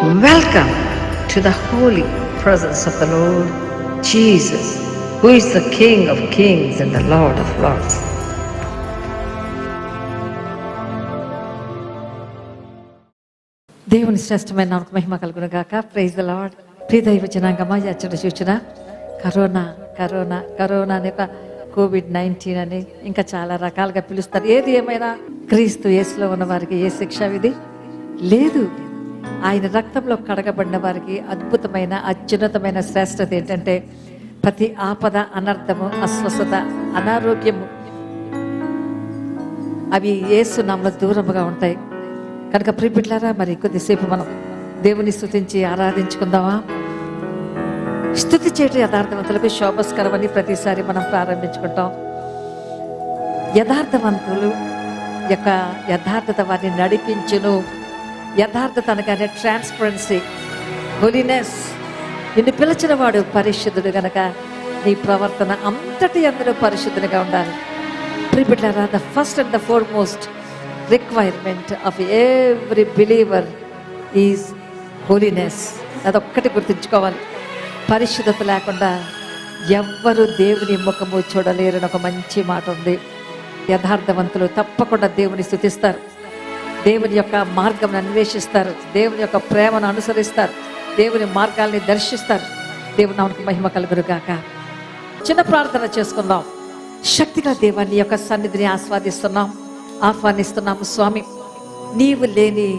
Welcome to the holy presence of the Lord Jesus, who is the King of kings and the Lord of lords. దేవుని శ్రేష్టమైన నామమునకు మహిమ కలుగును గాక. Praise the lord. ప్రియ దైవ జనాంగమా, ఎచ్చట చూచిన కరోనా అనే కోవిడ్-19 అని ఇంకా చాలా రకాలుగా పిలుస్తారు. ఏది ఏమైనా క్రీస్తు యేసులో ఉన్న వారికి ఏ శిక్షా విధి లేదు. ఆయన రక్తంలో కడగబడిన వారికి అద్భుతమైన అత్యున్నతమైన శ్రేష్టత ఏంటంటే ప్రతి ఆపద, అనర్థము, అస్వస్థత, అనారోగ్యము అవి యేసు నామములో దూరముగా ఉంటాయి. కనుక ప్రియబిడ్డలారా, మరి కొద్దిసేపు మనం దేవుని స్తుతించి ఆరాధించుకుందామా? స్తుతి చేయటం యథార్థవంతులకు శోభస్కరమని ప్రతిసారి మనం ప్రారంభించుకుంటాం. యథార్థవంతులు యొక్క యథార్థత వారిని నడిపించును. యథార్థత అనగానే ట్రాన్స్పరెన్సీ, హోలీనెస్. నిన్ను పిలిచిన వాడు పరిశుద్ధుడు గనక నీ ప్రవర్తన అంతటి అందరూ పరిశుద్ధునిగా ఉండాలి. ప్రియబిడ్డలారా, the first and the foremost requirement of every believer is holiness. అదొక్కటి గుర్తుంచుకోవాలి. పరిశుద్ధత లేకుండా ఎవ్వరూ దేవుని ముఖము చూడలేరని ఒక మంచి మాట ఉంది. యథార్థవంతులు తప్పకుండా దేవుని స్తుతిస్తారు, దేవుని యొక్క మార్గం అన్వేషిస్తారు, దేవుని యొక్క ప్రేమను అనుసరిస్తారు, దేవుని మార్గాల్ని దర్శిస్తారు. దేవుని నామమునకు మహిమ కలుగును గాక. చిన్న ప్రార్థన చేసుకుందాం. శక్తిగా దేవాన్ని యొక్క సన్నిధిని ఆహ్వానిస్తున్నాము. స్వామి, నీవు లేని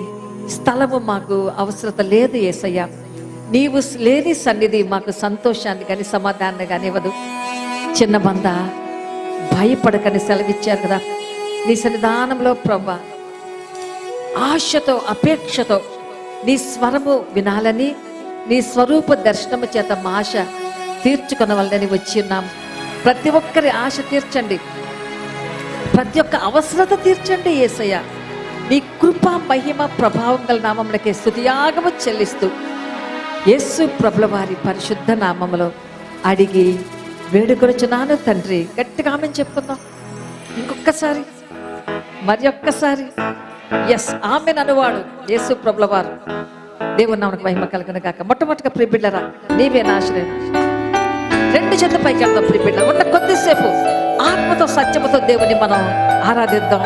స్థలము మాకు అవసరత లేదు యేసయ్యా. నీవు లేని సన్నిధి మాకు సంతోషాన్ని కానీ సమాధానాన్ని కానీ ఇవ్వదు. చిన్న బంద భయపడకని సెలవిచ్చారు కదా. నీ సన్నిధానంలో ప్రభువా ఆశతో, అపేక్షతో నీ స్వరము వినాలని, నీ స్వరూప దర్శనము చేత మా ఆశ తీర్చుకొనవలనని వచ్చి ఉన్నాం. ప్రతి ఒక్కరి ఆశ తీర్చండి, ప్రతి ఒక్క అవసరత తీర్చండి యేసయ్య. నీ కృప, మహిమ, ప్రభావం గల నామములకే స్తుతియాగము చెల్లిస్తూ యేసు ప్రభుల వారి పరిశుద్ధ నామములో అడిగి వేడుకొనుచున్నాను తండ్రి. గట్టిగా ఆమేన్ చెప్పుకుందాం. ఇంకొక్కసారి, మరి ఒక్కసారి ఎస్ ఆమేన్ అనువాడు యేసు ప్రభుల వారు. దేవుని నామమునకు మహిమ కలుగును గాక. మొట్టమొదటిగా ప్రియబిడ్డలారా, నీవే నా ఆశ్రయం. రెండు చేతుల పైకి వెళ్దాం ప్రియబిడ్డలారా. ఉన్న కొద్దిసేపు ఆత్మతో సత్యముతో దేవుని మనం ఆరాధిద్దాం.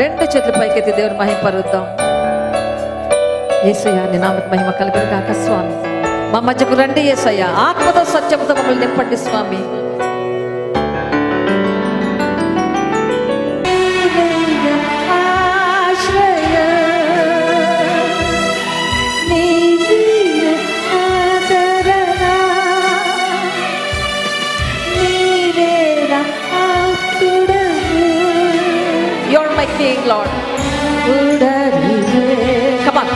రెండు చేతుల పైకెత్తి దేవుని మహిమపరుద్దాం. యేసయ్య నీ నామమునకు మహిమ కలుగును గాక. స్వామి, మా మధ్యకు రండి యేసయ్య. ఆత్మతో సత్యముతో మమ్మల్ని నింపండి స్వామి. You're my King, Lord. Come on.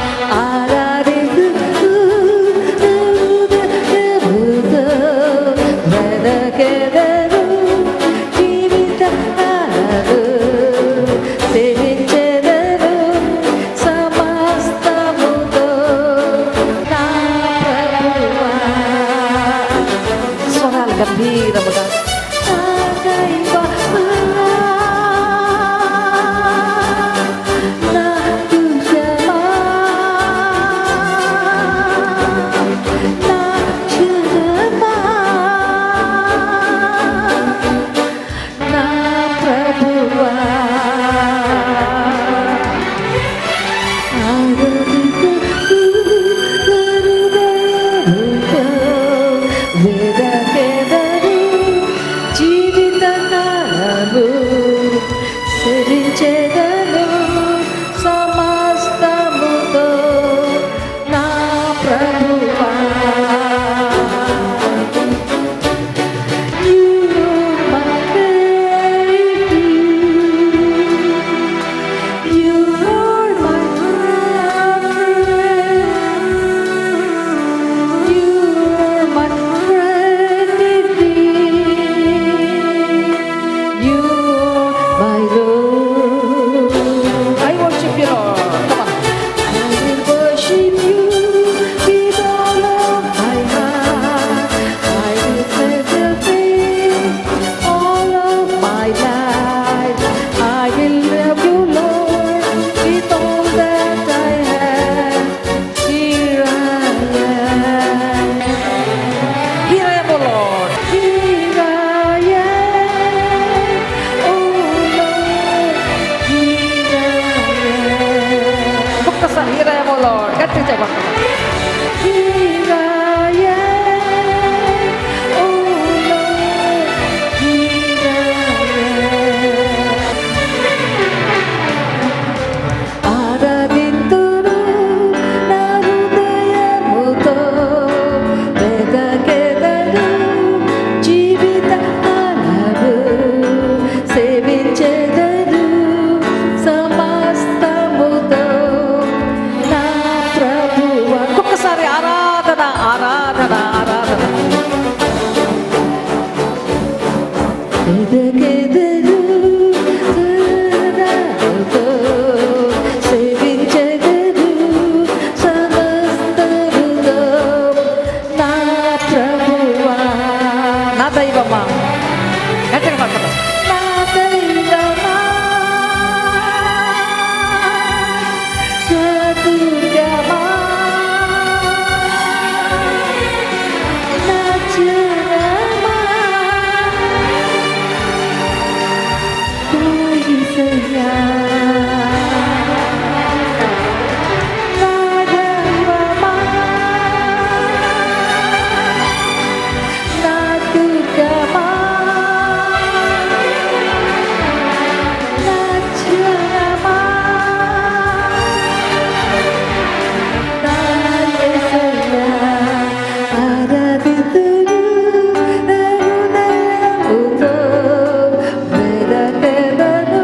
స్వరాలు గంభీరముగా నా గట్టి చెప్పండి. Here I am, oh Lord, here I am. ఆరాధింతును నా హృదయముతో, వెదకెదను జీవిత కాలము, సేవించెదను సమస్తముతో నా ప్రభువా. ఒక్కొక్కసారి ఆరాధన ఆరాధన ఆరాధన. వెదకెదను సదాతో, సేవించెదను సమస్తముతో నా ప్రభువా. నా దైవమా, గట్టిగా పక్కన. నా దైవమా, స్వదుర్గమా, నా జనమా, నా యేసయ్యా. నా దైవమా, నా దుర్గమా, నా జనమా, నా యేసయ్యా. ఆరాధింతును నా హృదయముతో, వెదకెదను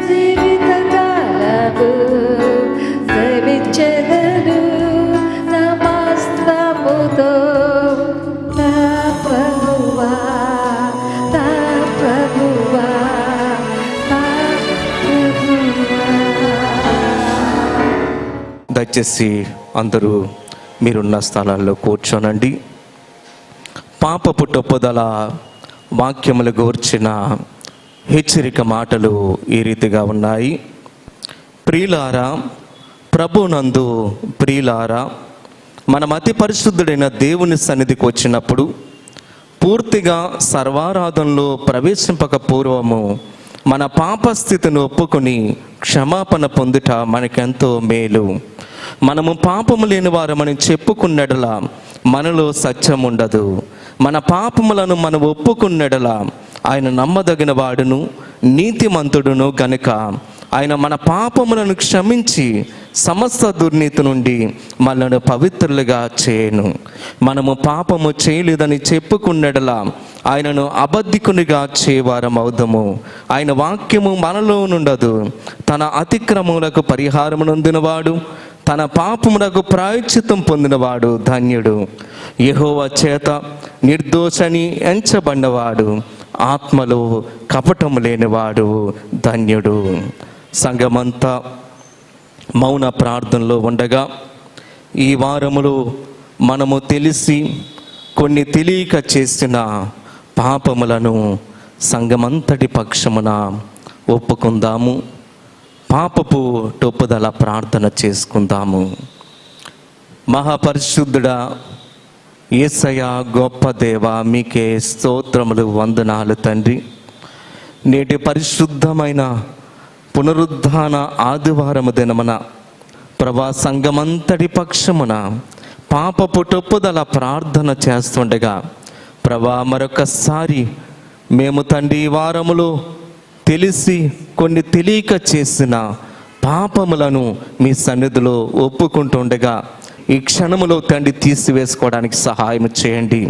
జీవిత కాలము, సేవించెదను సమస్తముతో నా ప్రభువా, నా ప్రభువా, నా ప్రభువా. దయచేసి అందరూ మీరున్న స్థలాల్లో కూర్చోనండి. పాపపు తప్పుదల వాక్యములు గూర్చిన హెచ్చరిక మాటలు ఈ రీతిగా ఉన్నాయి. ప్రియులారా, ప్రభునందు ప్రియులారా, మనం అతి పరిశుద్ధుడైన దేవుని సన్నిధికి వచ్చినప్పుడు పూర్తిగా సర్వారాధనలో ప్రవేశింపక పూర్వము మన పాపస్థితిని ఒప్పుకొని క్షమాపణ పొందుట మనకెంతో మేలు. మనము పాపము లేని వారమని చెప్పుకున్నడల మనలో సత్యం ఉండదు. మన పాపములను మనం ఒప్పుకున్నడల ఆయన నమ్మదగిన వాడును నీతిమంతుడును గనుక ఆయన మన పాపములను క్షమించి సమస్త దుర్నీతి నుండి మనల్ని పవిత్రులుగా చేయను. మనము పాపము చేయలేదని చెప్పుకున్నడలా ఆయనను అబద్ధికునిగా చేయవారం అవుదాము. ఆయన వాక్యము మనలో నుండదు. తన అతిక్రమములకు పరిహారము నొందినవాడు, తన పాపములకు ప్రాయశ్చిత్తం పొందినవాడు ధన్యుడు. యెహోవా చేత నిర్దోషని ఎంచబడినవాడు, ఆత్మలో కపటము లేనివాడు ధన్యుడు. సంఘమంతా మౌన ప్రార్థనలో ఉండగా ఈ వారములో మనము తెలిసి కొన్ని తెలియక చేసిన పాపములను సంఘమంతటి పక్షమున ఒప్పుకుందాము. పాపపు తప్పుదల ప్రార్థన చేసుకుందాము. మహాపరిశుద్ధుడా యేసయ్య గొప్ప దేవ, మీకే స్తోత్రములు, వందనాలు తండ్రి. నేటి పరిశుద్ధమైన పునరుద్ధాన ఆదివారము దినమున ప్రభా సంఘమంతటి పక్షమున పాపపు తప్పుదల ప్రార్థన చేస్తుండగా ప్రభా మరొకసారి మేము తండ్రి ఈ వారములో తెలిసి కొన్ని తెలియక చేసిన పాపములను మీ సన్నిధిలో ఒప్పుకుంటుండగా ఈ క్షణములో తండ్రి తీసివేసుకోవడానికి సహాయం చేయండి.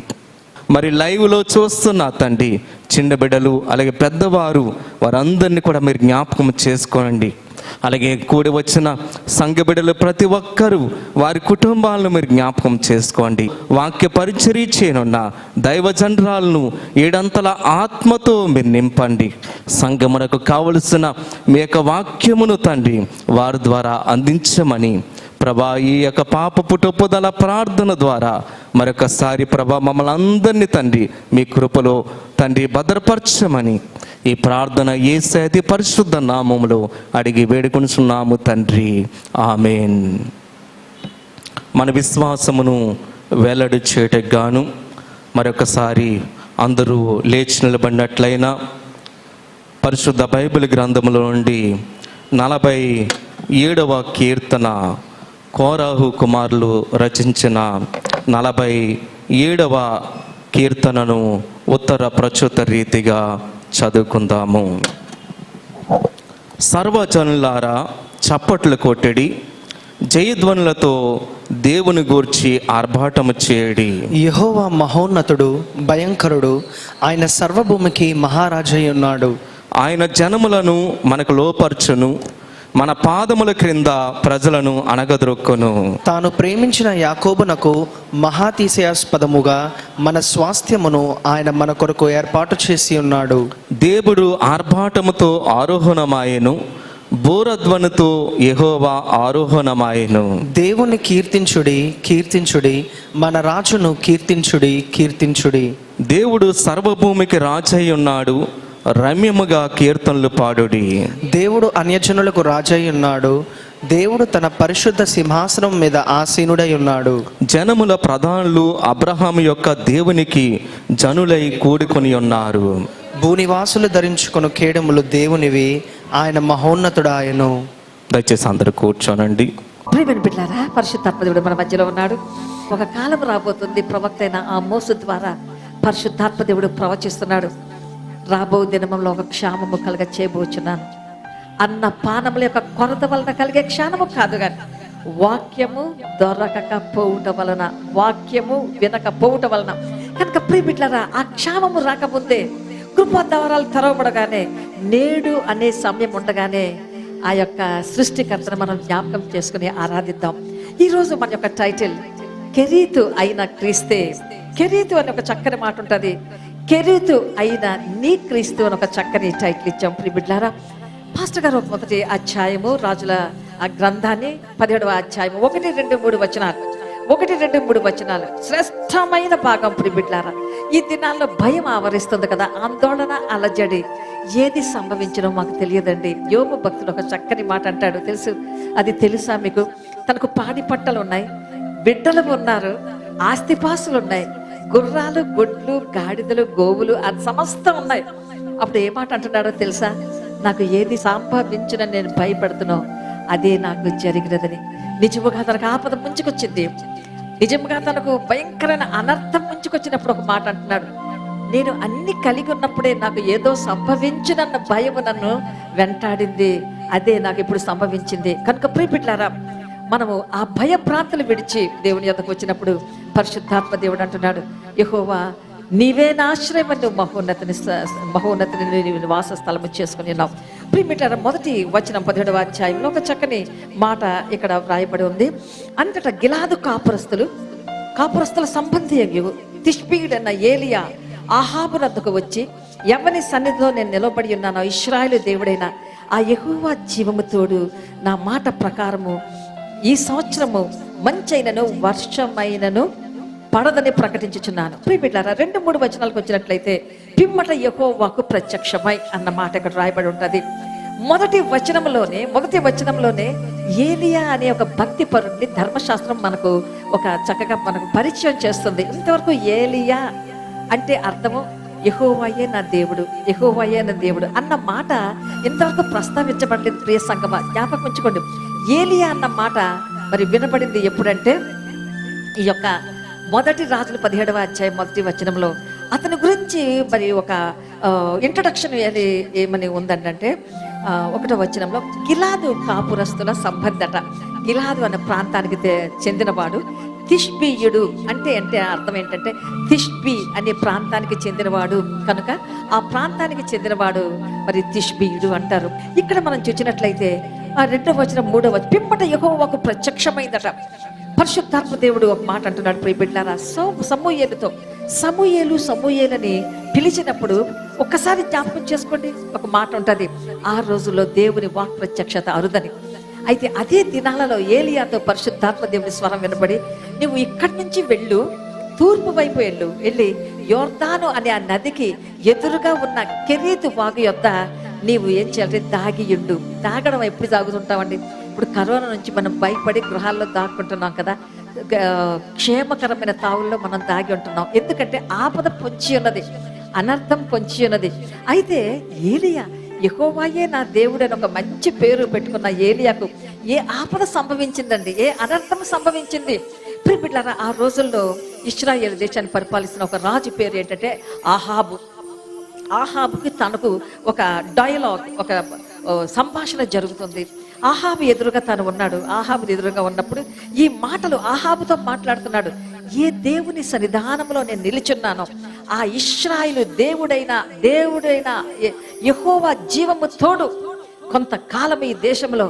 మరి లైవ్లో చూస్తున్న తండ్రి చిన్న బిడ్డలు అలాగే పెద్దవారు వారందరినీ కూడా మీరు జ్ఞాపకం చేసుకోనండి. అలాగే కూడి వచ్చిన సంఘ బిడ్డలు ప్రతి ఒక్కరూ వారి కుటుంబాలను మీరు జ్ఞాపకం చేసుకోండి. వాక్య పరిచర్య చేయనున్న దైవజనరాలను ఏడంతల ఆత్మతో మీరు నింపండి. సంఘమునకు కావలసిన మీ యొక్క వాక్యమును తండ్రి వారి ద్వారా అందించమని ప్రభా ఈ యొక్క పాపపు తప్పుదల ప్రార్థన ద్వారా మరొకసారి ప్రభా మమ్మల్ని అందరినీ తండ్రి మీ కృపలో తండ్రి భద్రపరచమని ఈ ప్రార్థన యేసయ్య అతి పరిశుద్ధ నామములో అడిగి వేడుకొనుచున్నాము తండ్రి, ఆమేన్. మన విశ్వాసమును వెల్లడి చేయటకు గాను మరొకసారి అందరూ లేచి నిలబడినట్లయినా పరిశుద్ధ బైబిల్ గ్రంథములో నుండి 47వ కీర్తన కోరాహు కుమారులు రచించిన 47వ కీర్తనను ఉత్తర ప్రచుత రీతిగా చదువుకుందాము. సర్వజనులారా చప్పట్లు కొట్టడి, జయధ్వనులతో దేవుని గూర్చి ఆర్భాటము చేయడి. యెహోవా మహోన్నతుడు, భయంకరుడు, ఆయన సర్వభూమికి మహారాజై ఉన్నాడు. ఆయన జనములను మనకు లోపర్చును, మన పాదముల క్రింద ప్రజలను అణగద్రొక్కును. తాను ప్రేమించిన యాకోబునకు మహాతిశయాస్పదముగా మన స్వాస్థ్యమును ఆయన మన కొరకు ఏర్పాటు చేసి ఉన్నాడు. దేవుడు ఆర్భాటముతో ఆరోహణమాయెను, బోరధ్వనితో యెహోవా ఆరోహణమాయెను. దేవుని కీర్తించుడి, కీర్తించుడి, మన రాజును కీర్తించుడి, కీర్తించుడి. దేవుడు సర్వభూమికి రాజై ఉన్నాడు, రమ్యముగా కీర్తనలు పాడుడి. దేవుడు అన్యజనులకు రాజై ఉన్నాడు. దేవుడు తన పరిశుద్ధ సింహాసనం మీద ఆసీనుడై ఉన్నాడు. జనముల ప్రధానులు అబ్రహాము యొక్క దేవునికి జనులై కూడుకొని ఉన్నారు. భూనివాసులు ధరించుకుని కేడములు దేవునివి, ఆయన మహోన్నతుడాయను. దయచేసి అందరూ కూర్చోనండి. ప్రియమైన బిడ్డలారా, పరిశుద్ధాత్మ దేవుడు మన మధ్యలో ఉన్నాడు. ఒక కాలం రాబోతుంది, ప్రవక్త అయిన ఆమోసు ద్వారా పరిశుద్ధాత్మ దేవుడు ప్రవచిస్తున్నాడు. రాబో దినమంలో ఒక క్షామము కలగ చేయబోచున్నాను. అన్న పానముల యొక్క కొరత వలన కలిగే క్షామము కాదు, కానీ వాక్యము దొరకకపోవటం వలన, వాక్యము వినకపోవటం వలన. కనుక ప్రియ బిడ్డలారా, ఆ క్షామము రాకముందే, కృపా ద్వారాలు తెరవబడగానే, నేడు అనే సమయం ఉండగానే ఆ యొక్క సృష్టికర్తను మనం జ్ఞాపకం చేసుకుని ఆరాధిద్దాం. ఈరోజు మన యొక్క టైటిల్ కెరీతు అయిన క్రీస్తే. కెరీతు అని ఒక చక్కని మాట ఉంటుంది. కెరీతు అయిన నీ క్రీస్తు అని ఒక చక్కని టైటిల్ ఇచ్చాం. ప్రియ బిడ్డలారా, పాస్టర్ గారు మొదటి అధ్యాయము రాజుల ఆ గ్రంథాన్ని 17వ అధ్యాయము 1, 2, 3 వచనాలు, 1, 2, 3 వచనాలు శ్రేష్టమైన భాగం. ప్రియ బిడ్డలారా, ఈ దినాల్లో భయం ఆవరిస్తుంది కదా, ఆందోళన, అలజడి. ఏది సంభవించడం మాకు తెలియదండి. యోబు భక్తుడు ఒక చక్కని మాట అంటాడు, అది తెలుసా మీకు? తనకు పాడి పట్టలు ఉన్నాయి, బిడ్డలు ఉన్నారు, ఆస్తిపాసులు ఉన్నాయి, గుర్రాలు, గుడ్లు, గాడిదలు, గోవులు, అది సమస్తం ఉన్నాయి. అప్పుడు ఏ మాట అంటున్నాడో తెలుసా? నాకు ఏది సంభవించిన నేను భయపడుతున్నా అదే నాకు జరిగినదని. నిజముగా తనకు ఆపద ముంచుకొచ్చింది, నిజంగా తనకు భయంకరమైన అనర్థం ముంచుకొచ్చినప్పుడు ఒక మాట అంటున్నాడు, నేను అన్ని కలిగి ఉన్నప్పుడే నాకు ఏదో సంభవించునన్న భయము నన్ను వెంటాడింది, అదే నాకు ఇప్పుడు సంభవించింది. కనుక ప్రియ బిడ్డలారా, మనము ఆ భయభ్రాంతులు విడిచి దేవుని యొద్దకు వచ్చినప్పుడు పరిశుద్ధాత్మ దేవుడు అంటున్నాడు, యెహోవా నీవే నా ఆశ్రయం, నువ్వు మహోన్నతిని నివాస స్థలము చేసుకుని ఉన్నావు. ప్రియమిట్టారా, మొదటి వచనం 17వ అధ్యాయంలో ఒక చక్కని మాట ఇక్కడ వ్రాయబడి ఉంది. అంతటా గిలాదు కాపురస్తుల సంబంధి తిష్బీయుడన్న ఏలియా ఆహాబు వద్దకు వచ్చి, ఎవని సన్నిధిలో నేను నిలబడి ఉన్నానో ఇశ్రాయేలు దేవుడైన ఆ యెహోవా జీవము తోడు, నా మాట ప్రకారము ఈ సంవత్సరము మంచైనను వర్షమైనను పడదని ప్రకటించుచున్నాను. ప్రియబిడ్డలారా, 2, 3 వచనాలకు వచ్చినట్లయితే పిమ్మట యెహోవాకు ప్రత్యక్షమై అన్న మాట ఇక్కడ రాయబడి ఉంటుంది. మొదటి వచనంలోనే ఏలియా అనే ఒక భక్తి పరుడిని ధర్మశాస్త్రం మనకు ఒక చక్కగా మనకు పరిచయం చేస్తుంది. ఇంతవరకు ఏలియా అంటే అర్థము యెహోవాయే నా దేవుడు, యెహోవాయే నా దేవుడు అన్న మాట ఇంతవరకు ప్రస్తావించబడలేదు. ప్రియ సంగమా, జ్ఞాపకం ఉంచుకోండి, ఏలియా అన్న మాట మరి వినబడింది ఎప్పుడంటే ఈ యొక్క మొదటి రాజుల 17వ అధ్యాయం 1వ వచనంలో అతని గురించి మరి ఒక ఇంట్రడక్షన్ ఏమని ఉందంటే 1వ వచనంలో గిలాదు కాపురస్తుల సంబంధట. గిలాదు అనే ప్రాంతానికి చెందినవాడు, తిష్బీయుడు అంటే అర్థం ఏంటంటే తిష్బీ అనే ప్రాంతానికి చెందినవాడు కనుక ఆ ప్రాంతానికి చెందినవాడు మరి తిష్బీయుడు అంటారు. ఇక్కడ మనం చూసినట్లయితే 2వ వచనం 3వ వచనం పిమ్మట యెహోవాకు ప్రత్యక్షమైందట. పరిశుద్ధాత్మ దేవుడు ఒక మాట అంటున్నాడు, ప్రియ బిడ్డలారా, సమూయేలని పిలిచినప్పుడు ఒక్కసారి జ్ఞాపకం చేసుకోండి. ఒక మాట ఉంటుంది, ఆ రోజుల్లో దేవుని వాక్ ప్రత్యక్షత అరుదని. అయితే అదే దినాలలో ఏలియాతో పరిశుద్ధాత్మ దేవుని స్వరం వినబడి, నువ్వు ఇక్కడి నుంచి తూర్పు వైపు వెళ్ళి యోర్దాను అనే ఆ నదికి ఎదురుగా ఉన్న కెరీతు వాగు యొద్ద నీవు ఏం చేయాలంటే దాగియుండు. దాగడం ఎప్పుడు దాగుతుంటామండి? ఇప్పుడు కరోనా నుంచి మనం భయపడి గృహాల్లో దాక్కుంటున్నాం కదా, క్షేమకరమైన తావుల్లో మనం దాగి ఉంటున్నాం. ఎందుకంటే ఆపద పొంచి ఉన్నది, అనర్థం పొంచి ఉన్నది. అయితే ఏలియా యెహోవాయే నా దేవుడు అని ఒక మంచి పేరు పెట్టుకున్న ఏలియాకు ఏ ఆపద సంభవించిందండి, ఏ అనర్థం సంభవించింది. ప్రియబిడ్డలారా, ఆ రోజుల్లో ఇశ్రాయేలు దేశాన్ని పరిపాలిస్తున్న ఒక రాజు పేరు ఏంటంటే ఆహాబు. ఆహాబుకి తనకు ఒక డైలాగ్, ఒక సంభాషణ జరుగుతుంది. ఆహాబు ఎదురుగా తను ఉన్నాడు. ఆహాబు ఎదురుగా ఉన్నప్పుడు ఈ మాటలు ఆహాబుతో మాట్లాడుతున్నాడు. ఏ దేవుని సన్నిధానంలో నేను నిలుచున్నానో ఆ ఇశ్రాయేలు దేవుడైన యెహోవా జీవము తోడు కొంతకాలం ఈ దేశంలో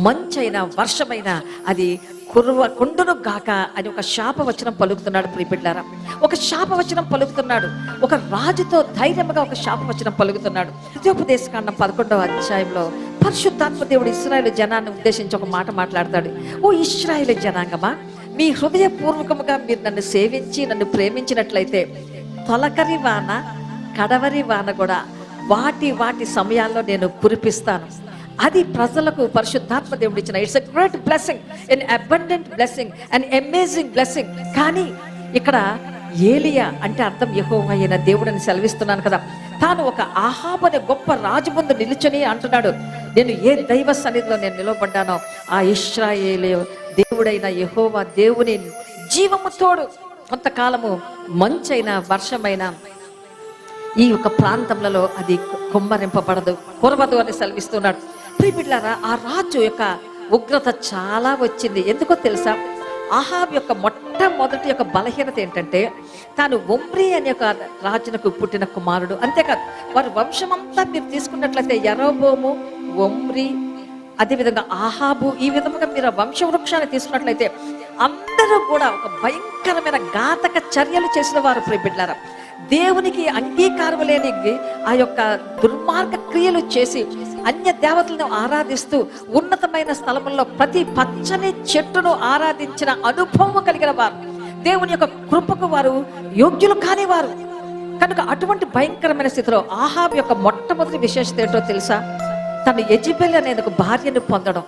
మంచైన వర్షమైన అది కొండును గాక అని ఒక శాపవచనం పలుకుతున్నాడు. ప్రియబిడ్డలారా, ఒక శాపవచనం పలుకుతున్నాడు. ఒక రాజుతో ధైర్యంగా ఒక శాపవచనం పలుకుతున్నాడు. ద్వితీయోపదేశకాండం 11వ అధ్యాయంలో పరిశుద్ధాత్మ దేవుడు ఇశ్రాయేలు జనాన్ని ఉద్దేశించి ఒక మాట మాట్లాడతాడు. ఓ ఇశ్రాయేలు జనాంగమా, మీ హృదయపూర్వకముగా మీరు నన్ను సేవించి నన్ను ప్రేమించినట్లయితే తొలకరి వాన కడవరి వాన కూడా వాటి సమయాల్లో నేను కురిపిస్తాను. అది ప్రజలకు పరిశుద్ధాత్మ దేవుడు ఇచ్చిన it's a great blessing, an abundant blessing, an amazing blessing. కానీ ఇక్కడ ఏలియా అంటే అర్థం యెహోవా అయిన దేవుడు అని సెలవిస్తున్నాను కదా. తాను ఒక ఆహాబు అనే గొప్ప రాజు ముందు నిలుచుని అంటున్నాడు, నేను ఏ దైవ సన్నిధిలో నేను నిలబడ్డానో ఆ ఇశ్రాయేలు దేవుడైన యెహోవా దేవుని జీవము తోడు కొంతకాలము మంచైన వర్షమైన ఈ యొక్క ప్రాంతంలో అది కురవదు అని సెలవిస్తున్నాడు. ప్రియబిడ్డలారా, ఆ రాజు యొక్క ఉగ్రత చాలా వచ్చింది. ఎందుకో తెలుసా? ఆహాబ్ యొక్క మొట్టమొదటి యొక్క బలహీనత ఏంటంటే తాను ఒమ్రీ అనే ఒక రాజునకు పుట్టిన కుమారుడు. అంతేకాదు వారి వంశమంతా మీరు తీసుకున్నట్లయితే యరొబోము, ఒమ్రీ, అదేవిధంగా ఆహాబు, ఈ విధముగా మీరు వంశవృక్షాన్ని తీసుకున్నట్లయితే అందరూ కూడా ఒక భయంకరమైన ఘాతక చర్యలు చేసిన వారు. ప్రియబిడ్డలారా, దేవునికి అంగీకారం లేని ఆ యొక్క దుర్మార్గ క్రియలు చేసి అన్య దేవతలను ఆరాధిస్తూ ఉన్నతమైన స్థలముల్లో ప్రతి పచ్చని చెట్టును ఆరాధించిన అనుభవం కలిగిన వారు, దేవుని యొక్క కృపకు వారు యోగ్యులు కాని వారు. కనుక అటువంటి భయంకరమైన స్థితిలో ఆహాబ్ యొక్క మొట్టమొదటి విశేషత ఏంటో తెలుసా? తను యెజెబెల్ అనే ఒక భార్యను పొందడం.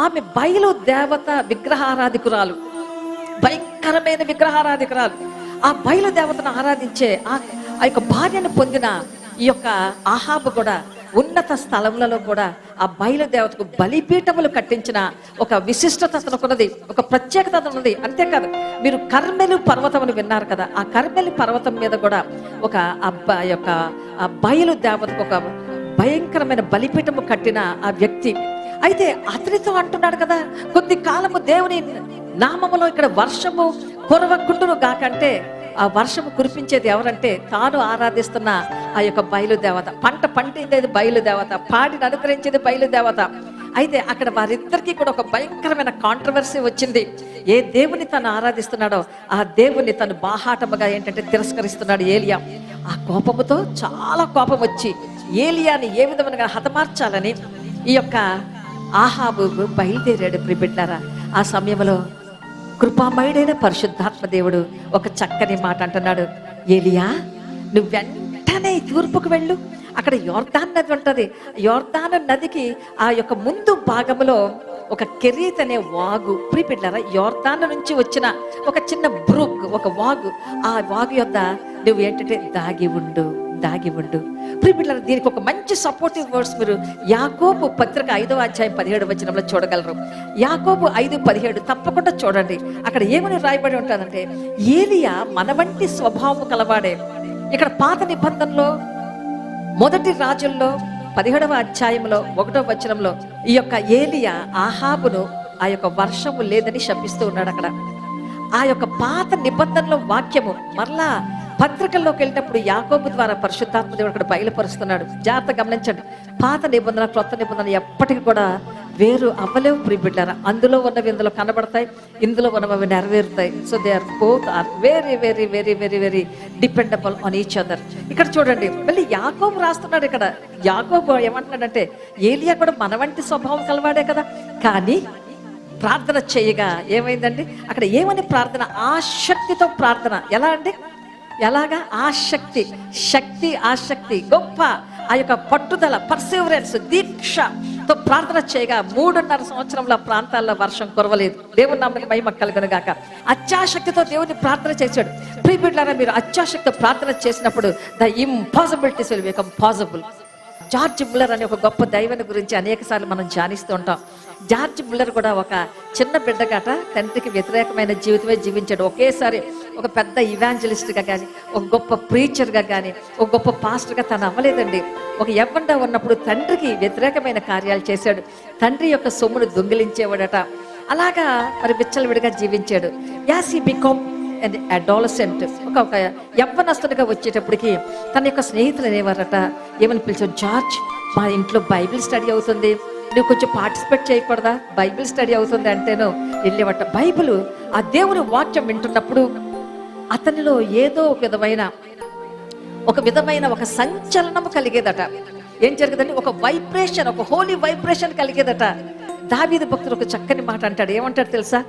ఆమె బయలు దేవత విగ్రహారాధికురాలు, భయంకరమైన విగ్రహారాధికురాలు. ఆ బయలు దేవతను ఆరాధించే ఆ యొక్క భార్యను పొందిన ఈ యొక్క ఆహాబు కూడా ఉన్నత స్థలములలో కూడా ఆ బయలు దేవతకు బలిపీఠములు కట్టించిన ఒక విశిష్టత అతనుకున్నది, ఒక ప్రత్యేకత ఉన్నది. అంతేకాదు, మీరు కర్మెలు పర్వతమును విన్నారు కదా, ఆ కర్మెలు పర్వతం మీద కూడా ఒక యొక్క ఆ బయలు దేవతకు ఒక భయంకరమైన బలిపీఠము కట్టిన ఆ వ్యక్తి. అయితే అతనితో అంటున్నాడు కదా, కొద్ది కాలము దేవుని నామములో ఇక్కడ వర్షము కురవకుండును గాకంటే ఆ వర్షము కురిపించేది ఎవరంటే తాను ఆరాధిస్తున్న ఆ యొక్క బయలుదేవత. పంట పండించేది బయలుదేవత, పాడిని అనుగ్రహించేది బయలుదేవత. అయితే అక్కడ వారిద్దరికీ కూడా ఒక భయంకరమైన కాంట్రవర్సీ వచ్చింది. ఏ దేవుని తను ఆరాధిస్తున్నాడో ఆ దేవుని తను బాహాటముగా ఏంటంటే తిరస్కరిస్తున్నాడు ఏలియా. ఆ కోపముతో చాలా కోపం వచ్చి ఏలియాని ఏ విధముగా హతమార్చాలని ఈ యొక్క ఆహాబు బయలుదేరాడు. ప్రియబిడ్డలారా, ఆ సమయంలో కృపామయుడైన పరిశుద్ధాత్మ దేవుడు ఒక చక్కని మాట అంటున్నాడు, ఏలియా నువ్వు వెంటనే తూర్పుకు వెళ్ళు, అక్కడ యోర్దాన్ నది ఉంటుంది. యోర్దాను నదికి ఆ యొక్క ముందు భాగంలో ఒక కెరీత్ అనే వాగు. ప్రియబిడ్డలారా, యోర్దాను నుంచి వచ్చిన ఒక చిన్న బ్రూక్, ఒక వాగు. ఆ వాగు యొద్ద నువ్వు ఏంటంటే దాగి ఉండు. ప్రియబిడ్డలారా, దీనికి ఒక మంచి సపోర్టివ్ వర్డ్స్ మీరు యాకోబు పత్రిక 5వ అధ్యాయం 17వ వచనంలో చూడగలరు. యాకోబు 5:17 తప్పకుండా చూడండి. అక్కడ ఏమని రాయబడి ఉంటుందంటే, ఏలియా మన వంటి స్వభావం కలవాడే. ఇక్కడ పాత నిబంధనలో మొదటి రాజుల్లో 17వ అధ్యాయంలో 1వ వచనంలో ఈ యొక్క ఏలియా ఆహాబును ఆ యొక్క వర్షము లేదని శపిస్తూ ఉన్నాడు. అక్కడ ఆ యొక్క పాత నిబంధనలో వాక్యము మరలా పత్రికల్లోకి వెళ్ళినప్పుడు యాకోబు ద్వారా పరిశుద్ధాత్మ దేవుడు అక్కడ బయలుపరుస్తున్నాడు. జాగ్రత్త గమనించండి, పాత నిబంధన క్రొత్త నిబంధన ఎప్పటికీ కూడా వేరు అవ్వలేవు. ప్రియబిడ్డలారా, అందులో ఉన్నవి ఇందులో కనబడతాయి, ఇందులో ఉన్నవి నెరవేరుతాయి. So they are both are very very very very very dependable on each other. ఇక్కడ చూడండి, మళ్ళీ యాకోబు రాస్తున్నాడు. ఇక్కడ యాకోబు ఏమంటున్నాడంటే, ఏలియా కూడా మన వంటి స్వభావం కలవాడే కదా, కానీ ప్రార్థన చేయగా ఏమైందండి? అక్కడ ఏమని ప్రార్థన? ఆసక్తితో ప్రార్థన. ఎలా అండి? ఎలాగా? ఆసక్తి గొప్ప ఆ యొక్క పట్టుదల, పర్సివరెన్స్, దీక్షతో ప్రార్థన చేయగా 3.5 సంవత్సరంలో ప్రాంతాల్లో వర్షం కురవలేదు. దేవుని నామమునకు మహిమ కలుగును గాక. అత్యాశక్తితో దేవుని ప్రార్థన చేశాడు. ప్రియబిడ్డలారా, మీరు అత్యాశక్తితో ప్రార్థన చేసినప్పుడు the impossibilities will become possible. George Muller అనే ఒక గొప్ప దైవని గురించి అనేక సార్లు మనం ధ్యానిస్తూ ఉంటాం. జార్జ్ ముల్లర్ కూడా ఒక చిన్న బిడ్డగాట తండ్రికి వ్యతిరేకమైన జీవితమే జీవించాడు. ఒకేసారి ఒక పెద్ద ఇవాంజలిస్ట్గా కానీ, ఒక గొప్ప ప్రీచర్గా కానీ, ఒక గొప్ప పాస్టర్గా తను అవ్వలేదండి. ఒక యవ్వనంగా ఉన్నప్పుడు తండ్రికి వ్యతిరేకమైన కార్యాలు చేశాడు. తండ్రి యొక్క సొమ్మును దొంగిలించేవాడట. అలాగా మరి విచ్చలవిడిగా జీవించాడు. As he become and adolescent, ఒక యవ్వనస్తుడిగా వచ్చేటప్పటికి తన యొక్క స్నేహితులు అనేవారట, ఏమని పిలిచారు, జార్జ్ మా ఇంట్లో బైబిల్ స్టడీ అవుతుంది, నువ్వు కొంచెం పార్టిసిపేట్ చేయకూడదా, బైబిల్ స్టడీ అవుతుంది అంటేను వెళ్ళేవట. బైబిల్ ఆ దేవుని వాక్యం వింటున్నప్పుడు అతనిలో ఏదో ఒక విధమైన ఒక సంచలనము కలిగేదట. ఏం జరిగేదంటే ఒక వైబ్రేషన్, ఒక హోలీ వైబ్రేషన్ కలిగేదట. దావీదు భక్తుడు ఒక చక్కని మాట అంటాడు. ఏమంటాడు తెలుసా?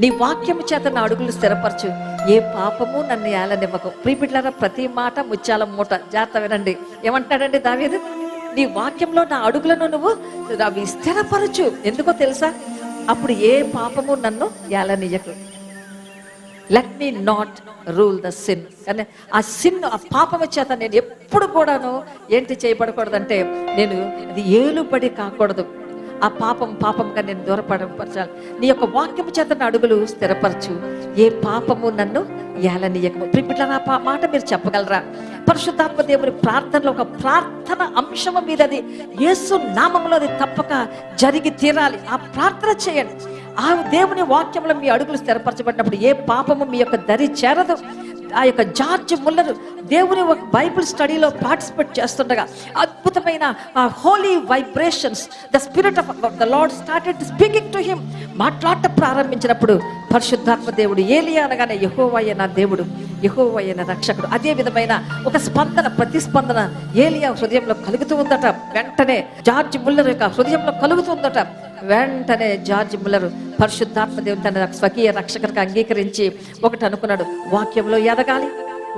నీ వాక్యము చేత నా అడుగులు స్థిరపరచు, ఏ పాపము నన్ను ఏలనివ్వకు. ప్రియబిడ్డలారా, ప్రతి మాట ముత్యాల మూట, జాగ్రత్త వినండి. ఏమంటాడండి దావీదు? నీ వాక్యంలో నా అడుగులను నువ్వు అవి స్థిరపరచు. ఎందుకో తెలుసా? అప్పుడు ఏ పాపము నన్ను ఏలనియ్యకు. Let me not rule the sin. కానీ ఆ సిన్, ఆ పాపము చేత నేను ఎప్పుడు కూడాను ఏంటి చేయబడకూడదంటే, నేను అది ఏలుబడి కాకూడదు. ఆ పాపంగా నేను దూరపరచాలి. నీ యొక్క వాక్యము చేత నా అడుగులు స్థిరపరచు, ఏ పాపము నన్ను ఏలనీయకము. ప్రియబిడ్డలారా, ఆ మాట మీరు చెప్పగలరా? పరిశుద్ధాత్మ దేవుని ప్రార్థనలో ఒక ప్రార్థన అంశము మీద, అది యేసు నామములో అది తప్పక జరిగి తీరాలి. ఆ ప్రార్థన చేయండి. ఆ దేవుని వాక్యంలో మీ అడుగులు స్థిరపరచబడినప్పుడు ఏ పాపము మీ యొక్క దరి చేరదు. ఆ యొక్క జార్జ్ ముల్లర్ దేవుని ఒక బైబిల్ స్టడీలో పార్టిసిపేట్ చేస్తుండగా అద్భుతమైన ఆ holy vibrations, the spirit of the lord started speaking to him. మాట్లాడటం ప్రారంభించినప్పుడు పరిశుద్ధాత్మ దేవుడు, ఏలియా అనగానే యెహోవాయే నా దేవుడు, యెహోవాయే నా రక్షకుడు, అదే విధమైన ఒక స్పందన, ప్రతిస్పందన ఏలియా హృదయంలో కలుగుతూ ఉందట. వెంటనే జార్జ్ ముల్లర్ యొక్క హృదయంలో కలుగుతుందట. వెంటనే జార్జ్ ముల్లర్ పరిశుద్ధాత్మ దేవుని తన స్వకీయ రక్షకుడిగా అంగీకరించి ఒకటి అనుకున్నాడు, వాక్యంలో ఎదగాలి,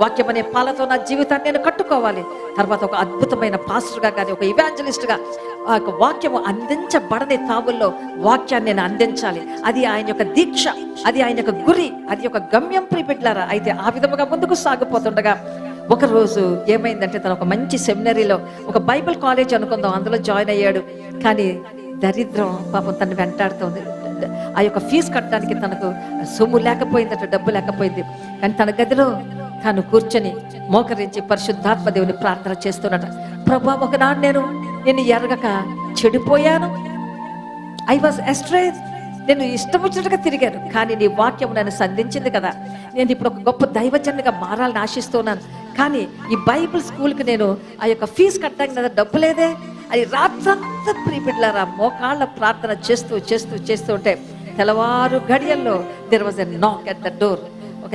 వాక్యం అనే పాలతో నా జీవితాన్ని నేను కట్టుకోవాలి. తర్వాత ఒక అద్భుతమైన పాస్టర్గా కానీ, ఒక ఇవాంజలిస్ట్గా ఆ యొక్క వాక్యము అందించబడని తావుల్లో వాక్యాన్ని నేను అందించాలి. అది ఆయన యొక్క దీక్ష, అది ఆయన యొక్క గురి, అది ఒక గమ్యం. ప్రియబిడ్డలారా, అయితే ఆ విధముగా ముందుకు సాగిపోతుండగా ఒకరోజు ఏమైందంటే, తను ఒక మంచి సెమినరీలో, ఒక బైబిల్ కాలేజ్ అనుకుందాం, అందులో జాయిన్ అయ్యాడు. కానీ దరిద్రం పాపం తను వెంటాడుతుంది. ఆ యొక్క ఫీజు కట్టడానికి తనకు సొమ్ము లేకపోయిందట, డబ్బు లేకపోయింది. కానీ తన గదిలో తాను కూర్చొని మోకరించి పరిశుద్ధాత్మ దేవుని ప్రార్థన చేస్తున్నట. ప్రభా, ఒకనాడు నేను ఎరగక చెడిపోయాను, ఐ వాజ్ ఎస్ట్రేజ్, నేను ఇష్టం వచ్చినట్టుగా తిరిగాను. కానీ నీ వాక్యం నన్ను సంధించింది కదా, నేను ఇప్పుడు ఒక గొప్ప దైవజనుడిగా మారాలని ఆశిస్తున్నాను. కానీ ఈ బైబిల్ స్కూల్కి నేను ఆ యొక్క ఫీజు కట్టడానికి నా డబ్బు లేదే. అది రాత్రంతా ప్రియబిడ్డలారా మోకాళ్ళ ప్రార్థన చేస్తూ ఉంటే తెల్లవారు గడియల్లో దేర్ వాజ్ ఎ నాక్ ఎట్ ద డోర్.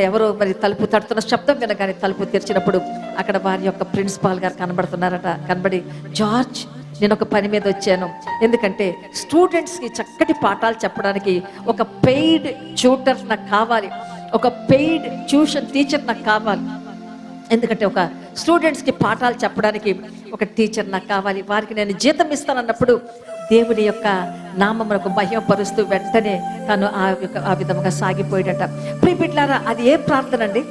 ఎవరో మరి తలుపు తడుతున్న శబ్దం వినగానే తలుపు తెరిచినప్పుడు అక్కడ వారి యొక్క ప్రిన్సిపాల్ గారు కనబడుతున్నారట. కనబడి, జార్జ్, నేను ఒక పని మీద వచ్చాను. ఎందుకంటే స్టూడెంట్స్కి చక్కటి పాఠాలు చెప్పడానికి ఒక పెయిడ్ ట్యూటర్ నాకు కావాలి, ఒక పెయిడ్ ట్యూషన్ టీచర్ నాకు కావాలి. ఎందుకంటే ఒక స్టూడెంట్స్కి పాఠాలు చెప్పడానికి ఒక టీచర్ నాకు కావాలి, వారికి నేను జీతం ఇస్తానన్నప్పుడు దేవుని యొక్క నామమునకు మహిమపరుస్తూ వెంటనే తను ఆ విధముగా సాగిపోయాడట. ప్రియబిడ్డలారా, అది ఏ ప్రార్థన అండి?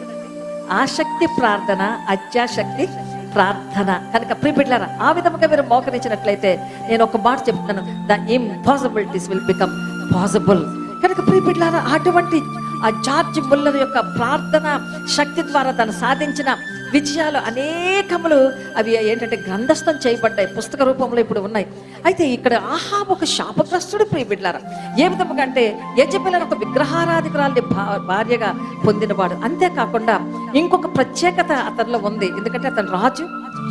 ఆసక్తి ప్రార్థన, అత్యాశక్తి ప్రార్థన. కనుక ప్రియబిడ్డలారా, ఆ విధముగా మీరు మోకరించినట్లయితే నేను ఒక మాట చెప్తాను, the impossibilities will become possible. కనుక ప్రియబిడ్డలారా, అటువంటి ఆ జార్జ్ ముల్లర్ యొక్క ప్రార్థన శక్తి ద్వారా తను సాధించిన విజయాలు అనేకములు అవి ఏంటంటే గ్రంథస్థం చేయబడ్డాయి, పుస్తక రూపంలో ఇప్పుడు ఉన్నాయి. అయితే ఇక్కడ ఆహాబు ఒక శాపగ్రస్తుడు ప్రియబిడ్డలారా. ఏ విధముగా అంటే యెజెబెల్ ఒక విగ్రహారాధికురాల్ని భార్యగా పొందినవాడు. అంతేకాకుండా ఇంకొక ప్రత్యేకత అతనిలో ఉంది. ఎందుకంటే అతను